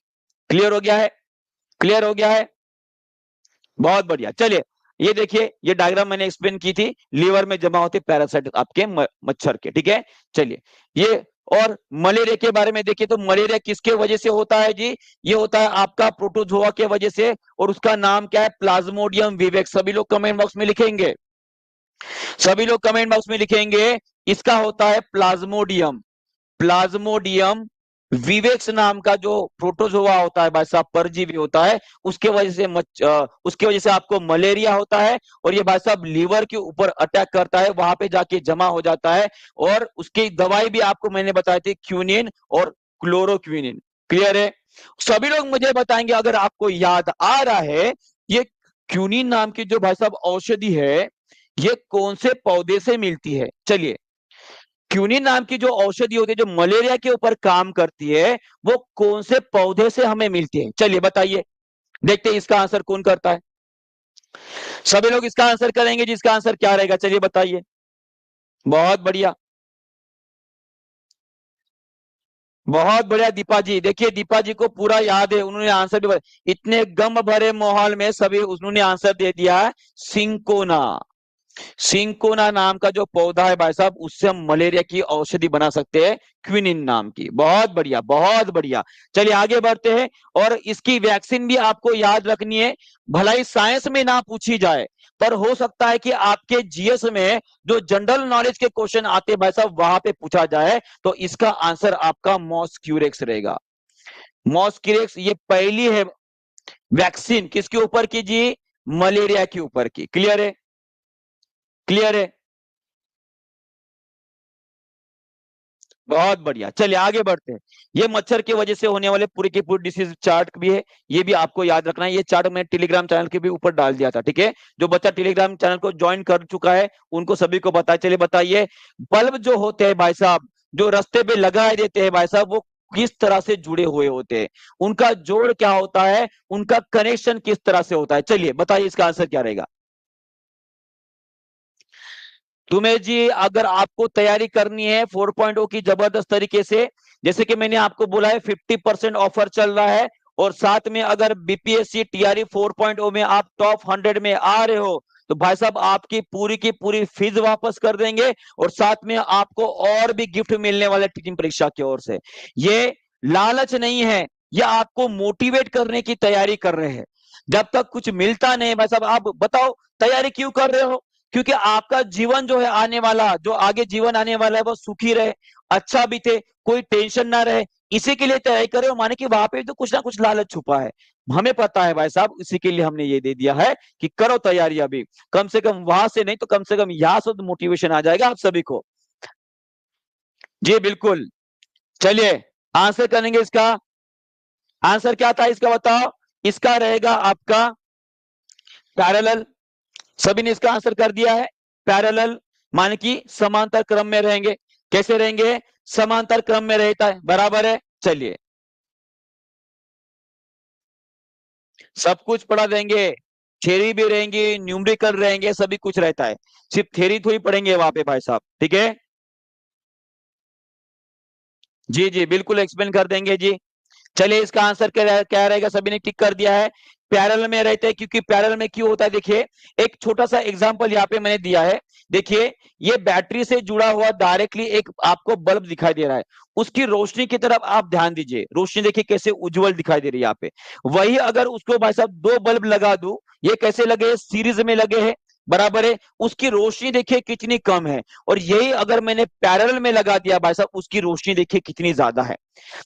Speaker 1: क्लियर हो गया है? क्लियर हो गया है? बहुत बढ़िया। चलिए ये देखिए, ये डायग्राम मैंने एक्सप्लेन की थी, लीवर में जमा होते पैरासाइट आपके मच्छर के, ठीक है। चलिए ये, और मलेरिया के बारे में देखिए, तो मलेरिया किसके वजह से होता है जी? ये होता है आपका प्रोटोजोआ के वजह से, और उसका नाम क्या है? Plasmodium vivax. सभी लोग कमेंट बॉक्स में लिखेंगे, सभी लोग कमेंट बॉक्स में लिखेंगे, इसका होता है प्लाज्मोडियम, प्लाज्मोडियम विवेक्स नाम का जो प्रोटोजोआ होता है भाई साहब, परजीवी होता है, उसके वजह से उसके वजह से आपको मलेरिया होता है। और ये भाई साहब लीवर के ऊपर अटैक करता है, वहां पे जाके जमा हो जाता है, और उसकी दवाई भी आपको मैंने बताई थी, क्यूनिन और क्लोरोक्विनिन। क्लियर है? सभी लोग मुझे बताएंगे, अगर आपको याद आ रहा है, ये क्यूनिन नाम की जो भाई साहब औषधि है, ये कौन से पौधे से मिलती है? चलिए, क्यूनिन नाम की जो औषधि होती है, जो मलेरिया के ऊपर काम करती है, वो कौन से पौधे से हमें मिलती है? चलिए बताइए, देखते हैं इसका आंसर कौन करता है। सभी लोग इसका आंसर करेंगे, जिसका आंसर क्या रहेगा? चलिए बताइए। बहुत बढ़िया, बहुत बढ़िया दीपा जी। देखिए दीपा जी को पूरा याद है, उन्होंने आंसर भी इतने गम भरे माहौल में सभी उन्होंने आंसर दे दिया है, सिंकोना। सिंकोना नाम का जो पौधा है भाई साहब, उससे हम मलेरिया की औषधि बना सकते हैं, क्विनिन नाम की। बहुत बढ़िया, बहुत बढ़िया। चलिए आगे बढ़ते हैं, और इसकी वैक्सीन भी आपको याद रखनी है। भलाई साइंस में ना पूछी जाए, पर हो सकता है कि आपके जीएस में जो जनरल नॉलेज के क्वेश्चन आते हैं भाई साहब, वहां पे पूछा जाए, तो इसका आंसर आपका मॉस्क्यूरेक्स रहेगा। मॉस्क्यूरेक्स ये पहली है वैक्सीन, किसके ऊपर की जी? मलेरिया के ऊपर की। क्लियर है? क्लियर है? बहुत बढ़िया। चलिए आगे बढ़ते हैं। ये मच्छर की वजह से होने वाले पूरी की पूरी डिसीज चार्ट भी है, ये भी आपको याद रखना है। ये चार्ट मैं टेलीग्राम चैनल के भी ऊपर डाल दिया था, ठीक है। जो बच्चा टेलीग्राम चैनल को ज्वाइन कर चुका है, उनको सभी को पता है। चलिए बताइए, बल्ब जो होते हैं भाई साहब, जो रास्ते पे लगाए देते हैं भाई साहब, वो किस तरह से जुड़े हुए होते हैं? उनका जोड़ क्या होता है? उनका कनेक्शन किस तरह से होता है? चलिए बताइए, इसका आंसर क्या रहेगा? तुम्हें जी, अगर आपको तैयारी करनी है 4.0 की जबरदस्त तरीके से, जैसे कि मैंने आपको बोला है 50% ऑफर चल रहा है, और साथ में अगर बीपीएससी टीआरई 4.0 में आप टॉप 100 में आ रहे हो, तो भाई साहब आपकी पूरी की पूरी फीस वापस कर देंगे, और साथ में आपको और भी गिफ्ट मिलने वाले टीचिंग परीक्षा की ओर से। ये लालच नहीं है, ये आपको मोटिवेट करने की तैयारी कर रहे हैं। जब तक कुछ मिलता नहीं भाई साहब, आप बताओ तैयारी क्यों कर रहे हो? क्योंकि आपका जीवन जो है आने वाला, जो आगे जीवन आने वाला है, वो सुखी रहे, अच्छा बीते, कोई टेंशन ना रहे, इसी के लिए तैयारी करे हो। माने कि वहां पे तो कुछ ना कुछ लालच छुपा है, हमें पता है भाई साहब, इसी के लिए हमने ये दे दिया है कि करो तैयारी अभी। कम से कम वहां से नहीं तो कम से कम यहां से मोटिवेशन आ जाएगा आप सभी को। जी बिल्कुल। चलिए आंसर करेंगे इसका। आंसर क्या था इसका बताओ? इसका रहेगा आपका पैरेलल। सभी ने इसका आंसर कर दिया है, पैरेलल, माने कि समांतर क्रम में रहेंगे। कैसे रहेंगे? समांतर क्रम में रहता है, बराबर है। चलिए सब कुछ पढ़ा देंगे, थ्योरी भी रहेंगी, न्यूमेरिकल रहेंगे, सभी कुछ रहता है। सिर्फ थ्योरी थोड़ी पढ़ेंगे वहां पे भाई साहब, ठीक है। जी जी बिल्कुल एक्सप्लेन कर देंगे जी। चलिए इसका आंसर क्या रहेगा? सभी ने टिक कर दिया है, पैरेलल में रहते हैं। क्योंकि पैरेलल में क्यों होता है, देखिए एक छोटा सा एग्जांपल यहाँ पे मैंने दिया है। देखिए ये बैटरी से जुड़ा हुआ डायरेक्टली एक आपको बल्ब दिखाई दे रहा है, उसकी रोशनी की तरफ आप ध्यान दीजिए, रोशनी देखिए कैसे उज्जवल दिखाई दे रही है यहाँ पे। वही अगर उसको भाई साहब दो बल्ब लगा दूं, ये कैसे लगे? सीरीज में लगे हैं, बराबर है। उसकी रोशनी देखिए कितनी कम है, और यही अगर मैंने पैरेलल में लगा दिया भाई साहब, उसकी रोशनी देखिए कितनी ज्यादा है।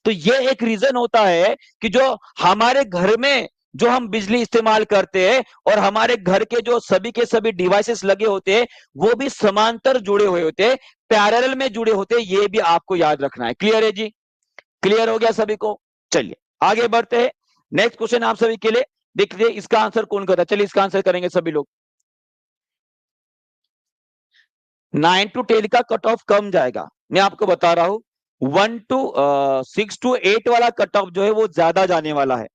Speaker 1: तो ये एक रीजन होता है कि जो हमारे घर में जो हम बिजली इस्तेमाल करते हैं, और हमारे घर के जो सभी के सभी डिवाइसेस लगे होते हैं, वो भी समांतर जुड़े हुए होते हैं, पैरेलल में जुड़े होते हैं। ये भी आपको याद रखना है। क्लियर है जी? क्लियर हो गया सभी को? चलिए आगे बढ़ते हैं। नेक्स्ट क्वेश्चन आप सभी के लिए, देखिए इसका आंसर कौन करता है। चलिए इसका आंसर करेंगे सभी लोग। 9 to 10 का कट ऑफ कम जाएगा, मैं आपको बता रहा हूं। 6 to 8 वाला कट ऑफ जो है वो ज्यादा जाने वाला है।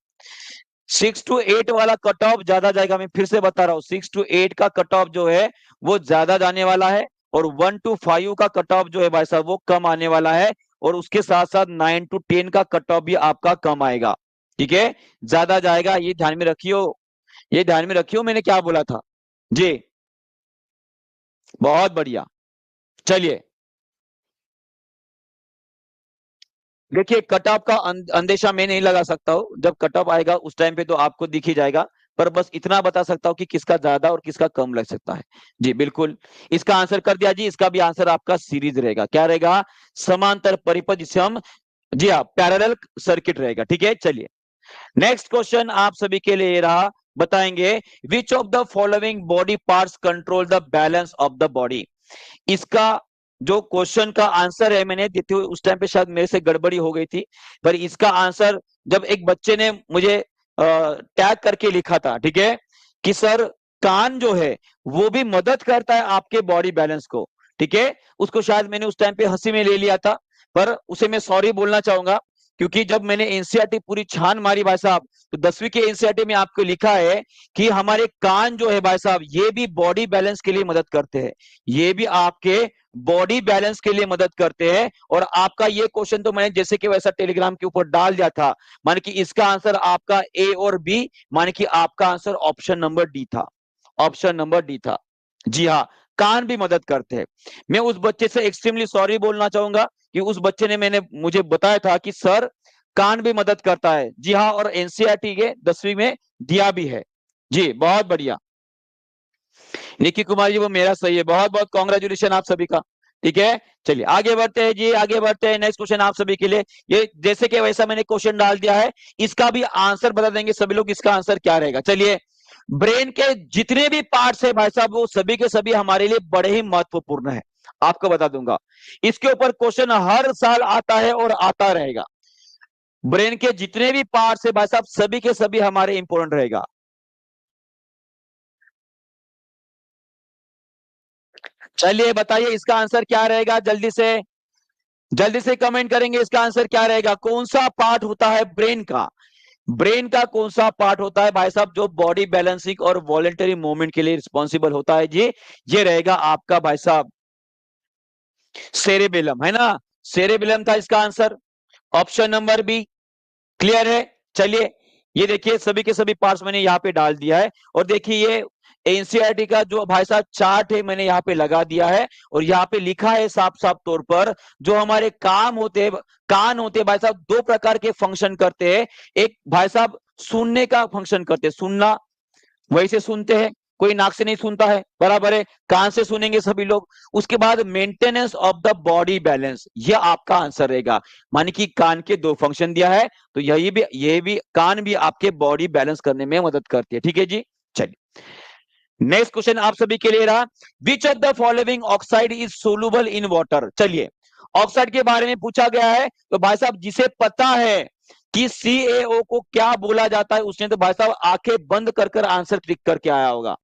Speaker 1: 6 to 8 वाला कट ऑफ ज्यादा जाएगा, मैं फिर से बता रहा हूँ, 6 to 8 का कट ऑफ जो है वो ज्यादा जाने वाला है, और 1 to 5 का कट ऑफ जो है भाई साहब वो कम आने वाला है। और उसके साथ साथ 9 to 10 का कट ऑफ भी आपका कम आएगा, ठीक है, ज्यादा जाएगा, ये ध्यान में रखियो। ये ध्यान में रखियो मैंने क्या बोला था। जी, बहुत बढ़िया। चलिए, देखिए कट ऑफ का अंदेशा मैं नहीं लगा सकता हूँ, जब कट ऑफ आएगा उस टाइम पे तो आपको दिख ही जाएगा। पर बस इतना बता सकता हूँ कि किसका ज्यादा और किसका कम लग सकता है। जी बिल्कुल, इसका आंसर कर दिया जी। इसका भी आंसर आपका सीरीज रहेगा, क्या रहेगा? समांतर परिपथ, जिसे हम, जी हाँ, पैरेलल सर्किट रहेगा। ठीक है, चलिए नेक्स्ट क्वेश्चन आप सभी के लिए ये रहा। बताएंगे, which of the following body parts control the balance of the body. इसका जो क्वेश्चन का आंसर है, मैंने देते हुए उस टाइम पे शायद मेरे से गड़बड़ी हो गई थी, पर इसका आंसर जब एक बच्चे ने मुझे टैग करके लिखा था, ठीक है, कि सर कान जो है वो भी मदद करता है आपके बॉडी बैलेंस को। ठीक है, उसको शायद मैंने उस टाइम पे हंसी में ले लिया था, पर उसे मैं सॉरी बोलना चाहूंगा, क्योंकि जब मैंने एनसीईआरटी पूरी छान मारी भाई साहब, तो 10वीं के एनसीईआरटी में आपको लिखा है कि हमारे कान जो है भाई साहब, ये भी बॉडी बैलेंस के लिए मदद करते हैं। ये भी आपके बॉडी बैलेंस के लिए मदद करते हैं। और आपका ये क्वेश्चन तो मैंने जैसे कि वैसा टेलीग्राम के ऊपर डाल दिया था, माने कि इसका आंसर आपका ए और बी, माने कि आपका आंसर ऑप्शन नंबर डी था। ऑप्शन नंबर डी था। जी हाँ, कान भी मदद करते हैं। मैं उस बच्चे से एक्सट्रीमली सॉरी बोलना चाहूंगा कि उस बच्चे ने मैंने मुझे बताया था कि सर कान भी मदद करता है। जी हाँ, और एनसीईआरटी के 10वीं में दिया भी है। जी बहुत बढ़िया, निकी कुमार जी वो मेरा सही है। बहुत बहुत कॉन्ग्रेचुलेशन आप सभी का। ठीक है, चलिए आगे बढ़ते हैं जी, आगे बढ़ते हैं। नेक्स्ट क्वेश्चन आप सभी के लिए, ये जैसे कि वैसा मैंने क्वेश्चन डाल दिया है, इसका भी आंसर बता देंगे सभी लोग, इसका आंसर क्या रहेगा। चलिए, ब्रेन के जितने भी पार्ट्स है भाई साहब, वो सभी के सभी हमारे लिए बड़े ही महत्वपूर्ण है। आपको बता दूंगा, इसके ऊपर क्वेश्चन हर साल आता है और आता रहेगा। ब्रेन के जितने भी पार्ट्स है भाई साहब, सभी के सभी हमारे इंपॉर्टेंट रहेगा। चलिए बताइए इसका आंसर क्या रहेगा, जल्दी से, जल्दी से कमेंट करेंगे इसका आंसर क्या रहेगा। कौन सा पार्ट होता है ब्रेन का? ब्रेन का कौन सा पार्ट होता है भाई साहब, जो बॉडी बैलेंसिंग और वॉलेंटरी मूवमेंट के लिए रिस्पॉन्सिबल होता है जी? ये रहेगा आपका भाई साहब सेरेबेलम, है ना? सेरेबेलम था इसका answer, option number B. Clear है? चलिए, ये देखिए सभी के सभी पार्ट्स मैंने यहाँ पे डाल दिया है। और देखिए ये एनसीईआरटी का जो भाई साहब चार्ट है मैंने यहाँ पे लगा दिया है, और यहाँ पे लिखा है साफ साफ तौर पर, जो हमारे काम होते हैं, कान होते हैं भाई साहब, दो प्रकार के फंक्शन करते हैं। एक भाई साहब सुनने का फंक्शन करते हैं, सुनना, वही से सुनते हैं, कोई नाक से नहीं सुनता है, बराबर है, कान से सुनेंगे सभी लोग। उसके बाद maintenance of the body balance, ये आपका आंसर रहेगा। माने कि कान के दो फंक्शन दिया है, तो यही भी, ये भी कान भी आपके बॉडी बैलेंस करने में मदद करती है। ठीक है जी, चलिए नेक्स्ट क्वेश्चन आप सभी के लिए रहा, which of the following oxide is soluble in water. चलिए, ऑक्साइड के बारे में पूछा गया है, तो भाई साहब जिसे पता है कि CaO को क्या बोला जाता है, उसने तो भाई साहब आंखें बंद कर कर आंसर क्लिक करके आया होगा।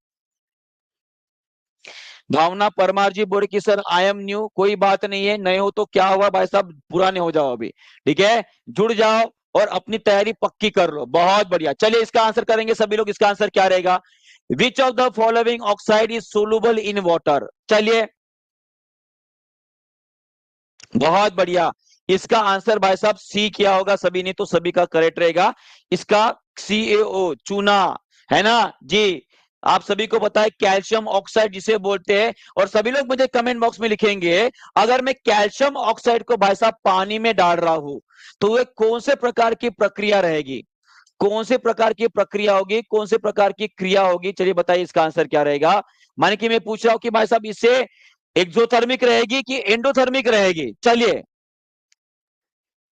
Speaker 1: भावना परमार जी बोले कि सर आई एम न्यू, कोई बात नहीं है, नए हो तो क्या हुआ भाई साहब, पुराने हो जाओ अभी। ठीक है, जुड़ जाओ और अपनी तैयारी पक्की कर लो। बहुत बढ़िया, चलिए इसका आंसर करेंगे सभी लोग। इसका आंसर क्या रहेगा? Which of the following oxide is soluble in water. चलिए, बहुत बढ़िया, इसका आंसर भाई साहब सी किया होगा सभी ने, तो सभी का करेक्ट रहेगा। इसका CaO, चूना, है ना जी? आप सभी को पता है कैल्शियम ऑक्साइड जिसे बोलते हैं। और सभी लोग मुझे कमेंट बॉक्स में लिखेंगे, अगर मैं कैल्शियम ऑक्साइड को भाई साहब पानी में डाल रहा हूं, तो वह कौन से प्रकार की प्रक्रिया रहेगी? कौन से प्रकार की प्रक्रिया होगी, कौन से प्रकार की क्रिया होगी? चलिए बताइए इसका आंसर क्या रहेगा। माने कि मैं पूछ रहा हूं कि भाई साहब इससे एक्सोथर्मिक रहेगी कि एंडोथर्मिक रहेगी? चलिए,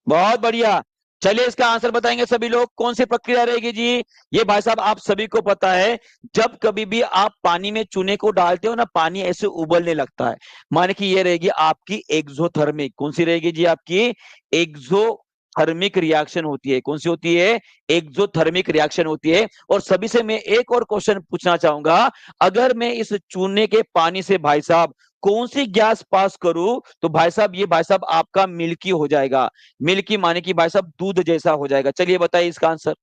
Speaker 1: बहुत बढ़िया, चलिए इसका आंसर बताएंगे सभी लोग, कौन सी प्रक्रिया रहेगी जी? ये भाई साहब आप सभी को पता है, जब कभी भी आप पानी में चूने को डालते हो ना, पानी ऐसे उबलने लगता है, माने कि ये रहेगी आपकी एक्सोथर्मिक। कौन सी रहेगी जी? आपकी एक्सोथर्मिक रिएक्शन होती है। कौन सी होती है? एक्सोथर्मिक रिएक्शन होती है। और सभी से मैं एक और क्वेश्चन पूछना चाहूंगा, अगर मैं इस चूने के पानी से भाई साहब कौन सी गैस पास करूं, तो भाई साहब ये भाई साहब आपका मिल्की हो जाएगा। मिल्की माने कि भाई साहब दूध जैसा हो जाएगा। चलिए बताइए इसका आंसर,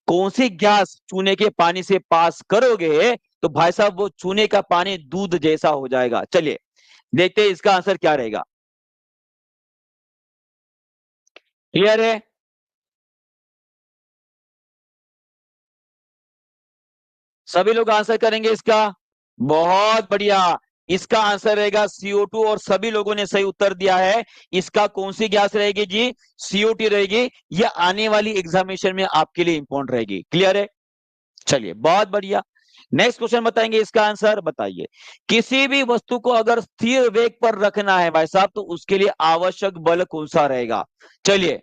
Speaker 1: कौन सी गैस चूने के पानी से पास करोगे तो भाई साहब वो चूने का पानी दूध जैसा हो जाएगा। चलिए देखते हैं इसका आंसर क्या रहेगा। क्लियर है? सभी लोग आंसर करेंगे इसका? बहुत बढ़िया। इसका आंसर रहेगा CO2 और सभी लोगों ने सही उत्तर दिया है। इसका कौन सी गैस रहेगी जी? CO2 रहेगी। यह आने वाली एग्जामिनेशन में आपके लिए इंपॉर्टेंट रहेगी। क्लियर है? चलिए, बहुत बढ़िया। नेक्स्ट क्वेश्चन बताएंगे इसका आंसर। बताइए, किसी भी वस्तु को अगर स्थिर वेग पर रखना है भाई साहब, तो उसके लिए आवश्यक बल कौन सा रहेगा? चलिए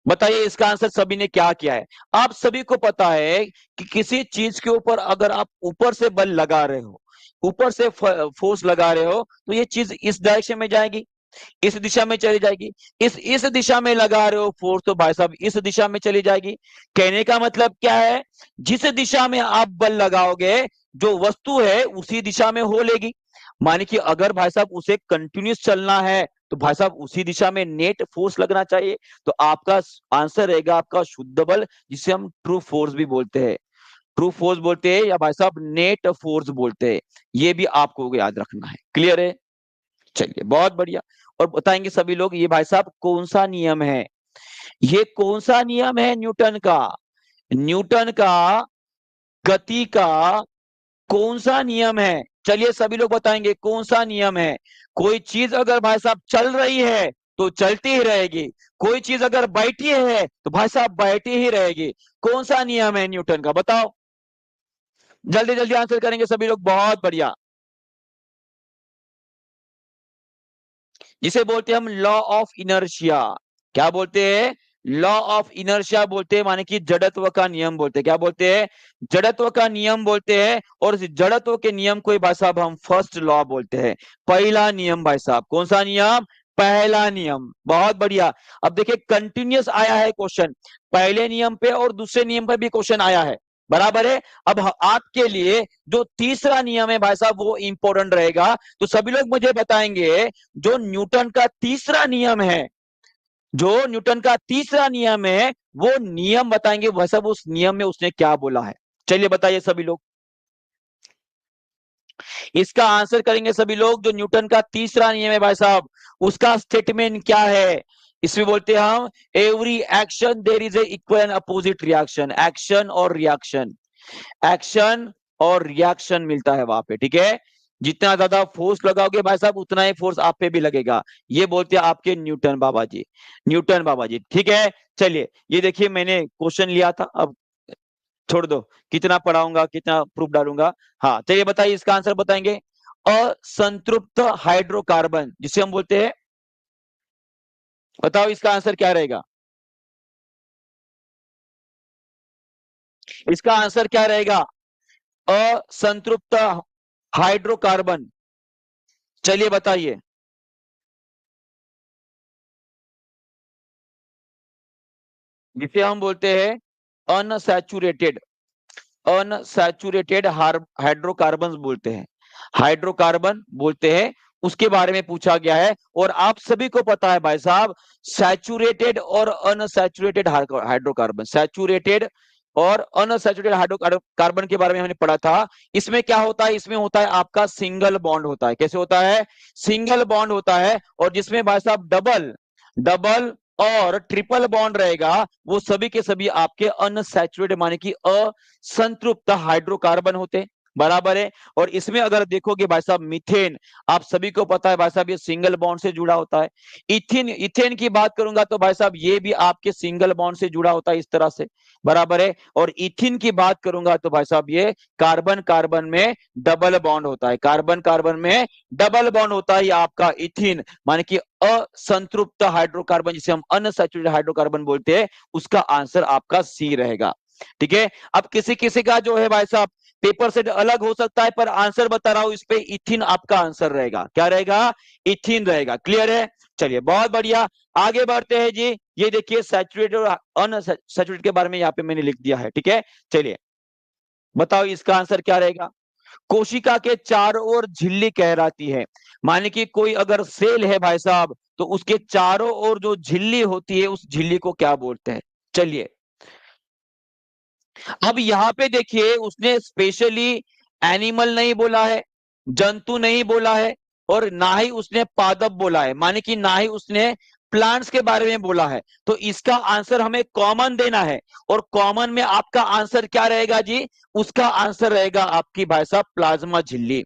Speaker 1: बताइए इसका आंसर सभी ने क्या किया है। आप सभी को पता है कि किसी चीज के ऊपर अगर आप ऊपर से बल लगा रहे हो, ऊपर से फोर्स लगा रहे हो, तो ये चीज इस डायरेक्शन में जाएगी, इस दिशा में चली जाएगी। इस दिशा में लगा रहे हो फोर्स, तो भाई साहब इस दिशा में चली जाएगी। कहने का मतलब क्या है? जिस दिशा में आप बल लगाओगे, जो वस्तु है उसी दिशा में हो लेगी। माने कि अगर भाई साहब उसे कंटिन्यूस चलना है, तो भाई साहब उसी दिशा में नेट फोर्स लगना चाहिए। तो आपका आंसर रहेगा आपका शुद्ध बल, जिसे हम ट्रू फोर्स भी बोलते हैं। ट्रू फोर्स बोलते हैं या भाई साहब नेट फोर्स बोलते हैं। ये भी आपको याद रखना है। क्लियर है? चलिए, बहुत बढ़िया। और बताएंगे सभी लोग ये भाई साहब कौन सा नियम है? ये कौन सा नियम है न्यूटन का? न्यूटन का गति का कौन सा नियम है? चलिए सभी लोग बताएंगे कौन सा नियम है। कोई चीज अगर भाई साहब चल रही है तो चलती ही रहेगी, कोई चीज अगर बैठी है तो भाई साहब बैठी ही रहेगी। कौन सा नियम है न्यूटन का? बताओ, जल्दी जल्दी आंसर करेंगे सभी लोग। बहुत बढ़िया। जिसे बोलते हैं हम लॉ ऑफ इनर्शिया। क्या बोलते हैं? लॉ ऑफ इनर्शिया बोलते हैं, माने कि जड़त्व का नियम बोलते हैं। क्या बोलते हैं? जड़त्व का नियम बोलते हैं। और इस जड़त्व के नियम को भाई साहब हम फर्स्ट लॉ बोलते हैं, पहला नियम। भाई साहब कौन सा नियम? पहला नियम। बहुत बढ़िया। अब देखिए कंटिन्यूस आया है क्वेश्चन, पहले नियम पे और दूसरे नियम पे भी क्वेश्चन आया है, बराबर है। अब आपके लिए जो तीसरा नियम है भाई साहब वो इंपॉर्टेंट रहेगा। तो सभी लोग मुझे बताएंगे जो न्यूटन का तीसरा नियम है, जो न्यूटन का तीसरा नियम है, वो नियम बताएंगे वह सब उस नियम में उसने क्या बोला है। चलिए बताइए सभी लोग, इसका आंसर करेंगे सभी लोग। जो न्यूटन का तीसरा नियम है भाई साहब, उसका स्टेटमेंट क्या है? इसमें बोलते हैं हम every action there is a equal and opposite reaction. Action और रिएक्शन, एक्शन और रिएक्शन मिलता है वहां पे, ठीक है। जितना ज्यादा फोर्स लगाओगे भाई साहब उतना ही फोर्स आप पे भी लगेगा। ये बोलते हैं आपके न्यूटन बाबा जी, न्यूटन बाबा जी, ठीक है। चलिए ये देखिए मैंने क्वेश्चन लिया था, अब छोड़ दो, कितना पढ़ाऊंगा कितना प्रूफ डालूंगा। हाँ चलिए बताइए इसका आंसर बताएंगे। असंतृप्त हाइड्रोकार्बन जिसे हम बोलते हैं, बताओ इसका आंसर क्या रहेगा? इसका आंसर क्या रहेगा? असंतृप्त हाइड्रोकार्बन। चलिए बताइए। जिसे हम बोलते हैं अनसैचुरेटेड, अनसैचुरेटेड हाइड्रोकार्बन बोलते हैं, हाइड्रोकार्बन बोलते हैं। उसके बारे में पूछा गया है। और आप सभी को पता है भाई साहब, सैचुरेटेड और अनसैचुरेटेड हाइड्रोकार्बन, सैचुरेटेड और अनसैचुरेटेड हाइड्रोकार्बन के बारे में हमने पढ़ा था। इसमें क्या होता है? इसमें होता है आपका सिंगल बॉन्ड होता है। कैसे होता है? सिंगल बॉन्ड होता है। और जिसमें भाई साहब डबल, डबल और ट्रिपल बॉन्ड रहेगा, वो सभी के सभी आपके अनसैचुरेटेड माने कि असंतृप्त हाइड्रोकार्बन होते हैं, बराबर है। और इसमें अगर देखोगे भाई साहब मीथेन, आप सभी को पता है भाई साहब ये सिंगल बॉन्ड से जुड़ा होता है। इथिन, इथेन की बात करूंगा तो भाई साहब ये भी आपके सिंगल बॉन्ड से जुड़ा होता है इस तरह से, बराबर है। और इथिन की बात करूंगा तो भाई साहब ये कार्बन कार्बन में डबल बॉन्ड होता है, कार्बन कार्बन में डबल बॉन्ड होता है। ये आपका इथिन माने कि असंतृप्त हाइड्रोकार्बन जिसे हम अनसैचुरेटेड हाइड्रोकार्बन बोलते हैं, उसका आंसर आपका सी रहेगा, ठीक है। अब किसी किसी का जो है भाई साहब पेपर से अलग हो सकता है, पर आंसर बता रहा हूं इस पे, इथिन आपका आंसर रहेगा। क्या रहेगा? इथिन रहेगा। क्लियर है? चलिए बहुत बढ़िया, आगे बढ़ते हैं जी। ये देखिए सैचुरेटेड और अनसैचुरेटेड के बारे में यहाँ पे मैंने लिख दिया है, ठीक है। चलिए बताओ इसका आंसर क्या रहेगा। कोशिका के चारों ओर झिल्ली कहलाती है। माने कि कोई अगर सेल है भाई साहब, तो उसके चारों ओर जो झिल्ली होती है उस झिल्ली को क्या बोलते हैं? चलिए अब यहां पे देखिए उसने स्पेशली एनिमल नहीं बोला है, जंतु नहीं बोला है, और ना ही उसने पादप बोला है, माने कि ना ही उसने प्लांट्स के बारे में बोला है, तो इसका आंसर हमें कॉमन देना है, और कॉमन में आपका आंसर क्या रहेगा जी? उसका आंसर रहेगा आपकी भाई साहब प्लाज्मा झिल्ली,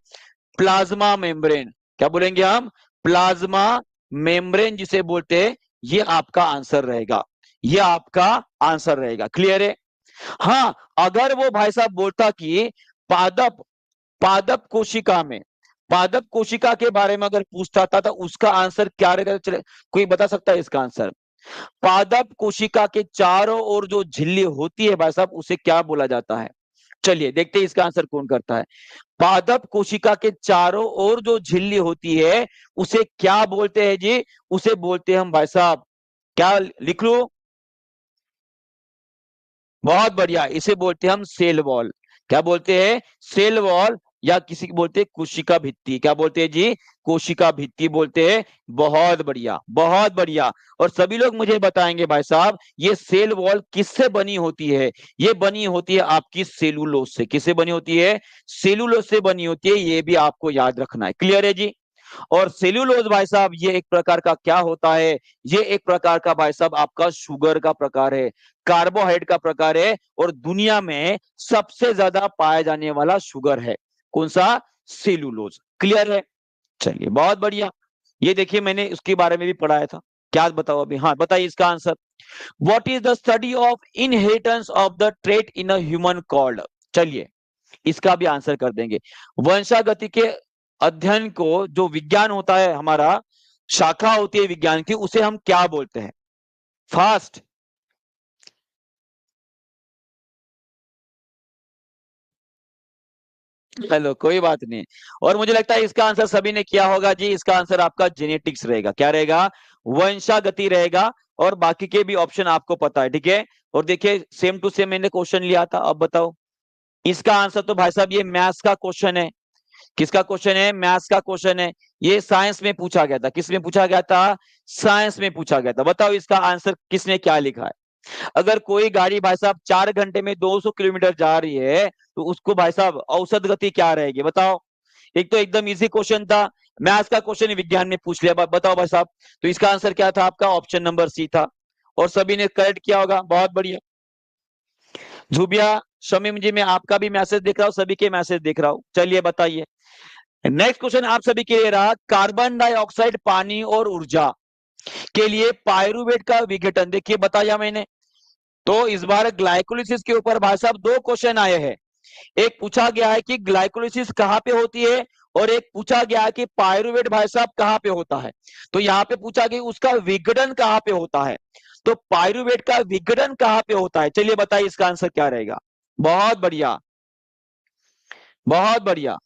Speaker 1: प्लाज्मा मेम्ब्रेन। क्या बोलेंगे हम? प्लाज्मा मेम्ब्रेन जिसे बोलते हैं, ये आपका आंसर रहेगा, ये आपका आंसर रहेगा। क्लियर है? हाँ, अगर वो भाई साहब बोलता कि पादप पादप कोशिका में, पादप कोशिका के बारे में अगर पूछता था तो उसका आंसर क्या रहेगा? चले, कोई बता सकता है इसका आंसर? पादप कोशिका के चारों ओर जो झिल्ली होती है भाई साहब, उसे क्या बोला जाता है? चलिए देखते हैं इसका आंसर कौन करता है। पादप कोशिका के चारों ओर जो झिल्ली होती है उसे क्या बोलते हैं जी? उसे बोलते हैं हम भाई साहब, क्या लिख लूं? बहुत बढ़िया, इसे बोलते हैं हम सेल वॉल। क्या बोलते हैं? सेल वॉल, या किसी को बोलते हैं कोशिका भित्ति। क्या बोलते हैं जी? कोशिका भित्ति बोलते हैं। बहुत बढ़िया, बहुत बढ़िया। और सभी लोग मुझे बताएंगे भाई साहब, ये सेल वॉल किससे बनी होती है? ये बनी होती है आपकी सेलुलोज से। किससे बनी होती है? सेलुलोज से बनी होती है, ये भी आपको याद रखना है। क्लियर है जी? और सेल्यूलोज भाई साहब, ये एक प्रकार का क्या होता है? ये एक प्रकार का भाई साहब आपका शुगर का प्रकार है, कार्बोहाइड्रेट का प्रकार है, और दुनिया में सबसे ज्यादा पाया जाने वाला शुगर है। कौन सा? सेल्यूलोज। क्लियर है? चलिए बहुत बढ़िया। ये देखिए मैंने उसके बारे में भी पढ़ाया था। क्या बताओ अभी? हाँ बताइए इसका answer. What is the study of inheritance of the trait in a human called? चलिए इसका भी आंसर कर देंगे। वंशागति के अध्ययन को, जो विज्ञान होता है हमारा, शाखा होती है विज्ञान की, उसे हम क्या बोलते हैं? फास्ट। चलो कोई बात नहीं। और मुझे लगता है इसका आंसर सभी ने किया होगा जी। इसका आंसर आपका जेनेटिक्स रहेगा। क्या रहेगा? वंशागति रहेगा। और बाकी के भी ऑप्शन आपको पता है, ठीक है? और देखिए सेम टू सेम मैंने क्वेश्चन लिया था। अब बताओ इसका आंसर। तो भाई साहब ये मैथ्स का क्वेश्चन है। किसका क्वेश्चन है? मैथ्स का क्वेश्चन है। ये साइंस में पूछा गया था। किस में पूछा गया था? साइंस में पूछा गया था। बताओ इसका आंसर किसने क्या लिखा है? अगर कोई गाड़ी भाई साहब 4 घंटे में 200 किलोमीटर जा रही है, तो उसको भाई साहब औसत गति क्या रहेगी? बताओ। एक तो एकदम इजी क्वेश्चन था, मैथ्स का क्वेश्चन विज्ञान में पूछ लिया। बताओ भाई साहब, तो इसका आंसर क्या था आपका? ऑप्शन नंबर सी था। और सभी ने करेक्ट किया होगा। बहुत बढ़िया। जुबिया, शमीम जी, मैं आपका भी मैसेज देख रहा हूँ, सभी के मैसेज देख रहा हूँ। चलिए बताइए। नेक्स्ट क्वेश्चन आप सभी के लिए रहा, कार्बन डाइऑक्साइड, पानी और ऊर्जा के लिए पायरुवेट का विघटन। देखिए बताया मैंने। तो इस बार ग्लाइकोलिसिस के ऊपर भाई साहब 2 क्वेश्चन आए हैं। एक पूछा गया है कि ग्लाइकोलिसिस कहां पे होती है, और एक पूछा गया है कि पायरुवेट भाई साहब कहां पे होता है। तो यहाँ पे पूछा कि उसका विघटन कहां पे होता है। तो पायरुवेट का विघटन कहां पे होता है? चलिए बताइए इसका आंसर क्या रहेगा? बहुत बढ़िया, बहुत बढ़िया।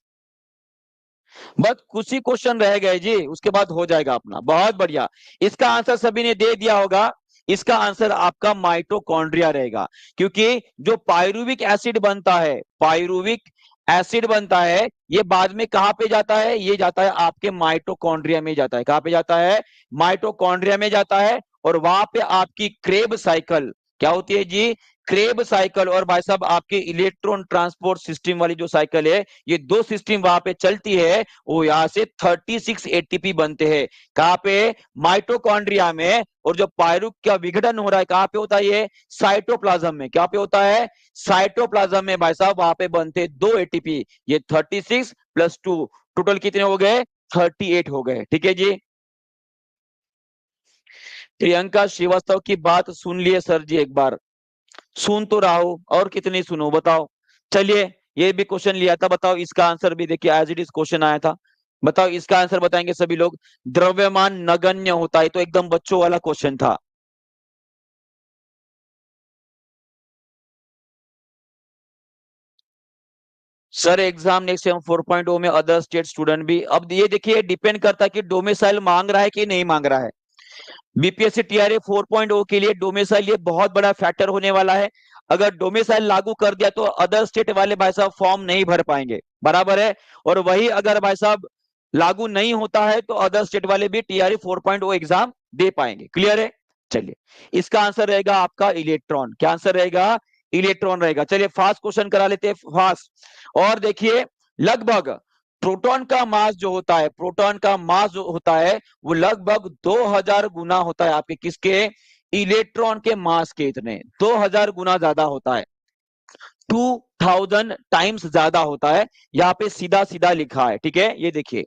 Speaker 1: बस कुछ ही क्वेश्चन रह गए जी, उसके बाद हो जाएगा अपना। बहुत बढ़िया। इसका आंसर सभी ने दे दिया होगा। इसका आंसर आपका माइटोकॉन्ड्रिया रहेगा। क्योंकि जो पायरुविक एसिड बनता है, पायरुविक एसिड बनता है, ये बाद में कहां पे जाता है? ये जाता है आपके माइटोकॉन्ड्रिया में जाता है। कहां पे जाता है? माइटोकॉन्ड्रिया में जाता है। और वहां पे आपकी क्रेब साइकिल क्या होती है जी? Krebs cycle. और भाई साहब आपके इलेक्ट्रॉन ट्रांसपोर्ट सिस्टम वाली जो साइकिल है, ये 2 सिस्टम वहां पे चलती है। वो यहाँ से 36 एटीपी बनते हैं। कहां पे? माइटोकॉन्ड्रिया में। और जो पायरुक का विघटन हो रहा है कहां पे होता है? ये साइटोप्लाज्म में। क्या पे होता है? साइटोप्लाज्म में भाई साहब वहां पे बनते 2 एटीपी। ये 36 + 2 टोटल कितने हो गए? 38 हो गए। ठीक है जी। प्रियंका श्रीवास्तव की बात सुन लिए सर जी एक बार? सुन तो रहा हूं, और कितनी सुनो बताओ। चलिए ये भी क्वेश्चन लिया था। बताओ इसका आंसर भी देखिए, एज इट इज क्वेश्चन आया था। बताओ इसका आंसर बताएंगे सभी लोग। द्रव्यमान नगण्य होता है, तो एकदम बच्चों वाला क्वेश्चन था। सर एग्जाम नेक्स्ट हम 4.0 में अदर स्टेट स्टूडेंट भी। अब ये देखिए डिपेंड करता है कि डोमिसाइल मांग रहा है कि नहीं मांग रहा है। बीपीएससी टीआरए 4.0 के लिए डोमिसाइल ये बहुत बड़ा फैक्टर होने वाला है। अगर डोमिसाइल लागू कर दिया तो अदर स्टेट वाले भाई साहब फॉर्म नहीं भर पाएंगे। बराबर है? और वही अगर भाई साहब लागू नहीं होता है तो अदर स्टेट वाले भी टीआरए 4.0 एग्जाम दे पाएंगे। क्लियर है? चलिए इसका आंसर रहेगा आपका इलेक्ट्रॉन। क्या आंसर रहेगा? इलेक्ट्रॉन रहेगा। चलिए फास्ट क्वेश्चन करा लेते हैं, फास्ट। और देखिए लगभग प्रोटॉन का मास जो होता है, प्रोटॉन का मास जो होता है वो लगभग 2000 गुना होता है आपके किसके, इलेक्ट्रॉन के मास के। इतने 2000 गुना ज्यादा होता है, 2000 टाइम्स ज्यादा होता है। यहाँ पे सीधा सीधा लिखा है, ठीक है, ये देखिए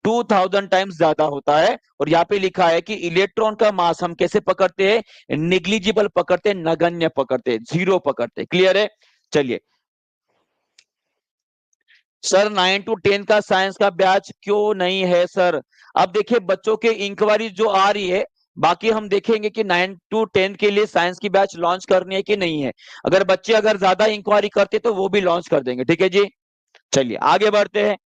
Speaker 1: 2000 टाइम्स ज्यादा होता है। और यहाँ पे लिखा है कि इलेक्ट्रॉन का मास हम कैसे पकड़ते हैं, निग्लिजिबल पकड़ते हैं, नगण्य पकड़ते हैं, जीरो पकड़ते हैं। क्लियर है? चलिए सर 9 to 10 का साइंस का बैच क्यों नहीं है सर? अब देखिए बच्चों के इंक्वायरी जो आ रही है, बाकी हम देखेंगे कि 9 to 10 के लिए साइंस की बैच लॉन्च करनी है कि नहीं है। अगर बच्चे अगर ज्यादा इंक्वायरी करते तो वो भी लॉन्च कर देंगे, ठीक है जी। चलिए आगे बढ़ते हैं।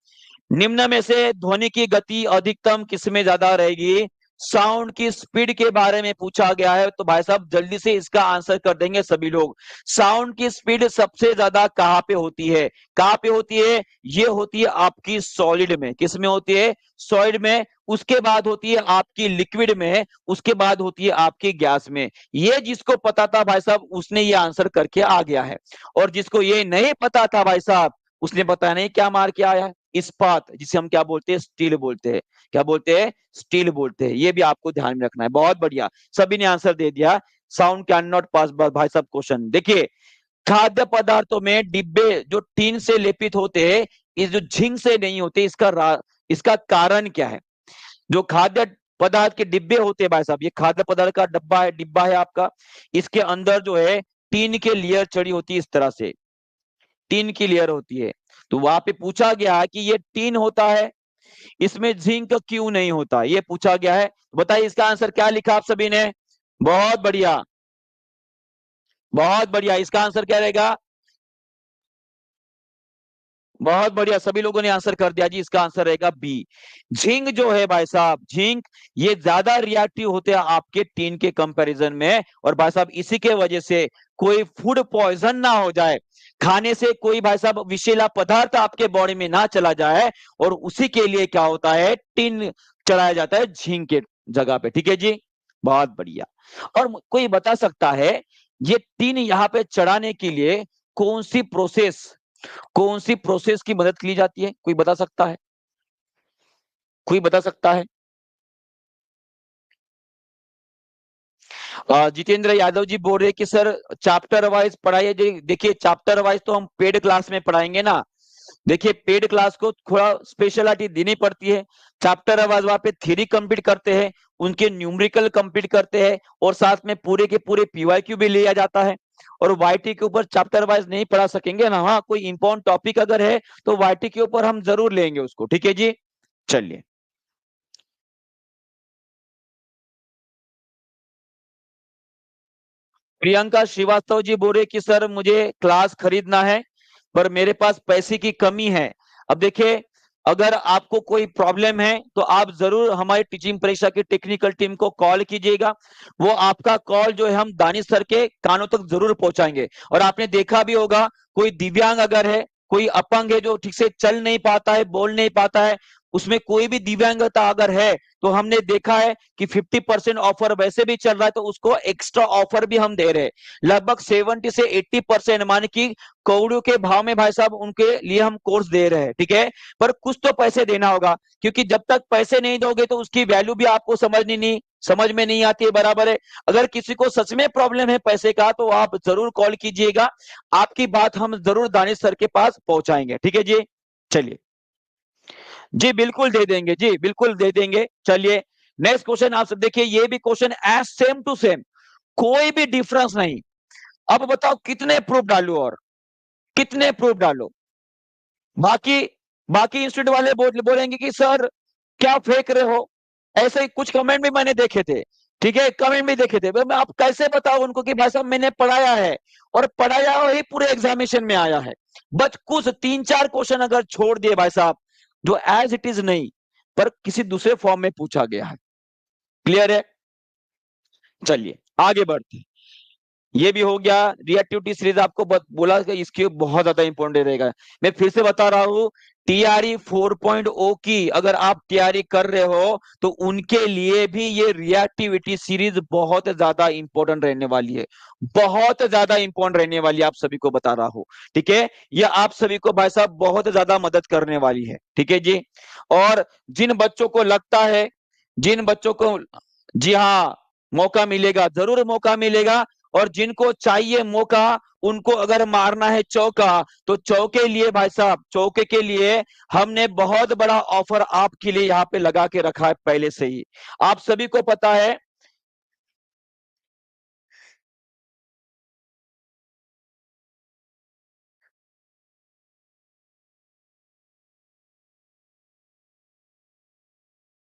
Speaker 1: निम्न में से ध्वनि की गति अधिकतम किसमें ज्यादा रहेगी? साउंड की स्पीड के बारे में पूछा गया है, तो भाई साहब जल्दी से इसका आंसर कर देंगे सभी लोग। साउंड की स्पीड सबसे ज्यादा कहां पे होती है? कहां पे होती है? ये होती है आपकी सॉलिड में। किस में होती है? सॉलिड में। उसके बाद होती है आपकी लिक्विड में, उसके बाद होती है आपकी गैस में। ये जिसको पता था भाई साहब उसने ये आंसर करके आ गया है, और जिसको ये नहीं पता था भाई साहब उसने पता नहीं क्या मार के आया है, इस्पात, जिसे हम क्या बोलते हैं, स्टील बोलते हैं। क्या बोलते हैं? स्टील बोलते हैं। ये भी आपको ध्यान में रखना है। बहुत बढ़िया, सभी ने आंसर दे दिया। साउंड कैन नॉट पास भाई साहब क्वेश्चन। देखिए खाद्य पदार्थों में डिब्बे जो टीन से लेपित होते हैं, ये जो झिंक से नहीं होते, इसका कारण क्या है? जो खाद्य पदार्थ के डिब्बे होते हैं भाई साहब, ये खाद्य पदार्थ का डिब्बा है आपका, इसके अंदर जो है टीन के लेयर चढ़ी होती है, इस तरह से टीन की लेयर होती है। तो वहां पे पूछा गया कि ये टीन होता है, इसमें जिंक क्यों नहीं होता, ये पूछा गया है। बताइए इसका आंसर क्या लिखा आप सभी ने? बहुत बढ़िया, बहुत बढ़िया। इसका आंसर क्या रहेगा? बहुत बढ़िया, सभी लोगों ने आंसर कर दिया जी। इसका आंसर रहेगा बी। झिंक जो है भाई साहब, झिंक ये ज्यादा रिएक्टिव होते हैं आपके टीन के कंपैरिजन में। और भाई साहब इसी के वजह से कोई फूड पॉइजन ना हो जाए, खाने से कोई भाई साहब विषैला पदार्थ आपके बॉडी में ना चला जाए, और उसी के लिए क्या होता है, टीन चढ़ाया जाता है झिंक के जगह पे। ठीक है जी, बहुत बढ़िया। और कोई बता सकता है ये टीन यहाँ पे चढ़ाने के लिए कौन सी प्रोसेस, कौन सी प्रोसेस की मदद ली जाती है? कोई बता सकता है? कोई बता सकता है? जितेंद्र यादव जी बोल रहे हैं कि सर चैप्टर वाइज पढ़ाइए जी। देखिए चैप्टर वाइज तो हम पेड क्लास में पढ़ाएंगे ना। देखिए पेड क्लास को थोड़ा स्पेशलिटी देनी पड़ती है। चैप्टर वाइज वहां पे थ्योरी कंप्लीट करते हैं, उनके न्यूमेरिकल कंप्लीट करते हैं, और साथ में पूरे के पूरे पीवाईक्यू भी लिया जाता है। और वाईटी के ऊपर चैप्टर वाइज नहीं पढ़ा सकेंगे ना। हाँ कोई इंपॉर्टेंट टॉपिक अगर है तो वाईटी के ऊपर हम जरूर लेंगे उसको, ठीक है जी। चलिए प्रियंका श्रीवास्तव जी बोल रहे कि सर मुझे क्लास खरीदना है पर मेरे पास पैसे की कमी है। अब देखिए अगर आपको कोई प्रॉब्लम है तो आप जरूर हमारी टीचिंग परीक्षा की टेक्निकल टीम को कॉल कीजिएगा। वो आपका कॉल जो है हम दानिश सर के कानों तक जरूर पहुंचाएंगे। और आपने देखा भी होगा कोई दिव्यांग अगर है, कोई अपंग है जो ठीक से चल नहीं पाता है, बोल नहीं पाता है, उसमें कोई भी दिव्यांगता अगर है तो हमने देखा है कि 50% ऑफर वैसे भी चल रहा है, तो उसको एक्स्ट्रा ऑफर भी हम दे रहे हैं। लगभग 70 से 80% माने कि कौड़ियों के भाव में भाई साहब उनके लिए हम कोर्स दे रहे हैं, ठीक है। पर कुछ तो पैसे देना होगा, क्योंकि जब तक पैसे नहीं दोगे तो उसकी वैल्यू भी आपको समझ में नहीं आती है, बराबर है। अगर किसी को सच में प्रॉब्लम है पैसे का तो आप जरूर कॉल कीजिएगा, आपकी बात हम जरूर दानिश सर के पास पहुंचाएंगे, ठीक है जी। चलिए जी बिल्कुल दे देंगे जी, बिल्कुल दे देंगे। चलिए नेक्स्ट क्वेश्चन आप सब देखिए, ये भी question as same to same, कोई भी डिफरेंस नहीं। अब बताओ कितने प्रूफ डालू, और कितने प्रूफ डालो? बाकी बाकी इंस्टीट्यूट वाले बोलेंगे कि सर क्या फेंक रहे हो। ऐसे ही कुछ कमेंट भी मैंने देखे थे, ठीक है, कमेंट भी देखे थे। मैं आप कैसे बताओ उनको कि भाई साहब मैंने पढ़ाया है, और पढ़ाया ही पूरे एग्जामिनेशन में आया है। बस कुछ 3-4 क्वेश्चन अगर छोड़ दिए भाई साहब जो एज इट इज नहीं, पर किसी दूसरे फॉर्म में पूछा गया है। क्लियर है? चलिए आगे बढ़ते हैं। ये भी हो गया। रिएक्टिविटी सीरीज आपको बोला कि इसकी बहुत ज्यादा इंपॉर्टेंट रहेगा। मैं फिर से बता रहा हूं, टीआरई 4.0 की अगर आप तैयारी कर रहे हो तो उनके लिए भी ये रिएक्टिविटी सीरीज बहुत ज्यादा इंपॉर्टेंट रहने वाली है, बहुत ज्यादा इंपॉर्टेंट रहने वाली है, आप सभी को बता रहा हूं। ठीक है, ये आप सभी को भाई साहब बहुत ज्यादा मदद करने वाली है। ठीक है जी। और जिन बच्चों को लगता है, जिन बच्चों को, जी हाँ, मौका मिलेगा, जरूर मौका मिलेगा। और जिनको चाहिए मौका, उनको अगर मारना है चौका, तो चौके लिए भाई साहब, चौके के लिए हमने बहुत बड़ा ऑफर आपके लिए यहाँ पे लगा के रखा है पहले से ही, आप सभी को पता है।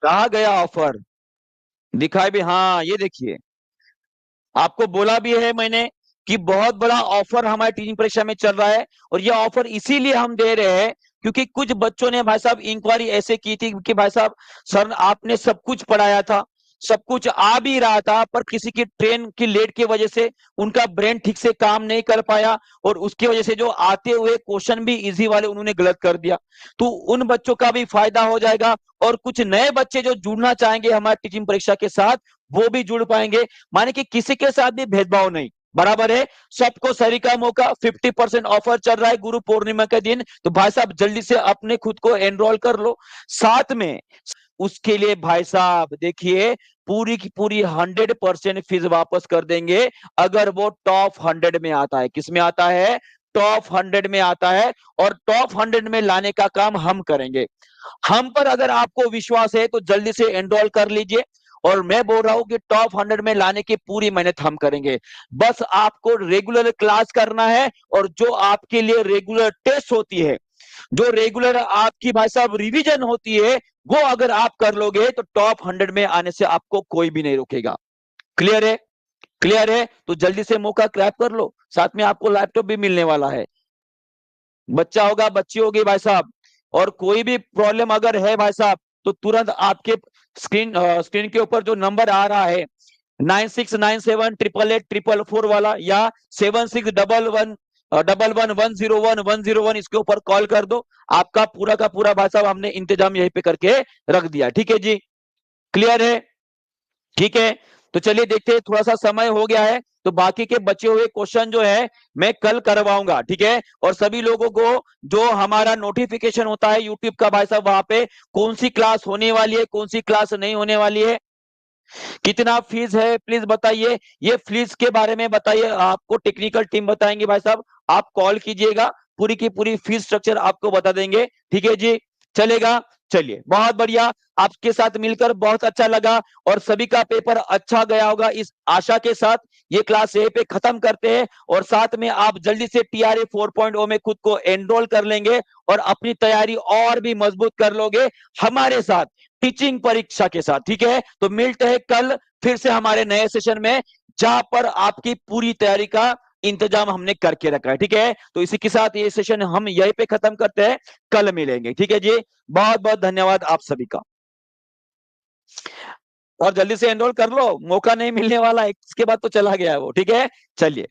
Speaker 1: कहा गया ऑफर, दिखाई भी, हाँ ये देखिए, आपको बोला भी है मैंने कि बहुत बड़ा ऑफर हमारी टीचिंग परीक्षा में चल रहा है। और ये ऑफर इसीलिए हम दे रहे हैं क्योंकि कुछ बच्चों ने भाई साहब इंक्वायरी ऐसे की थी कि भाई साहब सर आपने सब कुछ पढ़ाया था, सब कुछ आ भी रहा था, पर किसी की ट्रेन की लेट की वजह से उनका ब्रेन ठीक से काम नहीं कर पाया और उसकी वजह से जो आते हुए क्वेश्चन भी इजी वाले उन्होंने गलत कर दिया। तो उन बच्चों का भी फायदा हो जाएगा और कुछ नए बच्चे जो जुड़ना चाहेंगे हमारी टीचिंग परीक्षा के साथ वो भी जुड़ पाएंगे। माने कि किसी के साथ भी भेदभाव नहीं, बराबर है, सबको सही का मौका। 50% ऑफर चल रहा है गुरु पूर्णिमा के दिन, तो भाई साहब जल्दी से अपने खुद को एनरोल कर लो साथ में। उसके लिए भाई साहब देखिए, पूरी की पूरी 100% फीस वापस कर देंगे अगर वो टॉप 100 में आता है। किस में आता है? टॉप 100 में आता है। और टॉप 100 में लाने का काम हम करेंगे। हम पर अगर आपको विश्वास है तो जल्दी से एनरोल कर लीजिए। और मैं बोल रहा हूं कि टॉप 100 में लाने की पूरी मेहनत हम करेंगे। बस आपको रेगुलर क्लास करना है और जो आपके लिए रेगुलर टेस्ट होती है, जो रेगुलर आपकी भाई साहब रिवीजन होती है, वो अगर आप कर लोगे तो टॉप 100 में आने से आपको कोई भी नहीं रोकेगा। क्लियर है? क्लियर है? तो जल्दी से मौका क्रैप कर लो, साथ में आपको लैपटॉप भी मिलने वाला है। बच्चा होगा, बच्ची होगी भाई साहब, और कोई भी प्रॉब्लम अगर है भाई साहब तो तुरंत आपके स्क्रीन के ऊपर जो नंबर आ रहा है 9697 888 444 वाला, या 7611 101 101 इसके ऊपर कॉल कर दो। आपका पूरा का पूरा भाई साहब हमने इंतजाम यहीं पे करके रख दिया। ठीक है जी, क्लियर है? ठीक है, तो चलिए देखते हैं, थोड़ा सा समय हो गया है तो बाकी के बचे हुए क्वेश्चन जो है मैं कल करवाऊंगा। ठीक है, और सभी लोगों को जो हमारा नोटिफिकेशन होता है यूट्यूब का भाई साहब, वहां पे कौन सी क्लास होने वाली है, कौन सी क्लास नहीं होने वाली है, कितना फीस है, प्लीज बताइए। ये फीस के बारे में बताइए, आपको टेक्निकल टीम बताएंगे भाई साहब, आप कॉल कीजिएगा, पूरी की पूरी फीस स्ट्रक्चर आपको बता देंगे। ठीक है जी, चलेगा? चलिए, बहुत बढ़िया, आपके साथ मिलकर बहुत अच्छा लगा और सभी का पेपर अच्छा गया होगा इस आशा के साथ ये क्लास यहीं पे खत्म करते हैं। और साथ में आप जल्दी से टीआरए 4.0 में खुद को एनरोल कर लेंगे और अपनी तैयारी और भी मजबूत कर लोगे हमारे साथ टीचिंग परीक्षा के साथ। ठीक है, तो मिलते हैं कल फिर से हमारे नए सेशन में, जहां पर आपकी पूरी तैयारी का इंतजाम हमने करके रखा है। ठीक है, तो इसी के साथ ये सेशन हम यहीं पे खत्म करते हैं, कल मिलेंगे। ठीक है जी, बहुत बहुत धन्यवाद आप सभी का। और जल्दी से एनरोल कर लो, मौका नहीं मिलने वाला है, इसके बाद तो चला गया है वो। ठीक है, चलिए।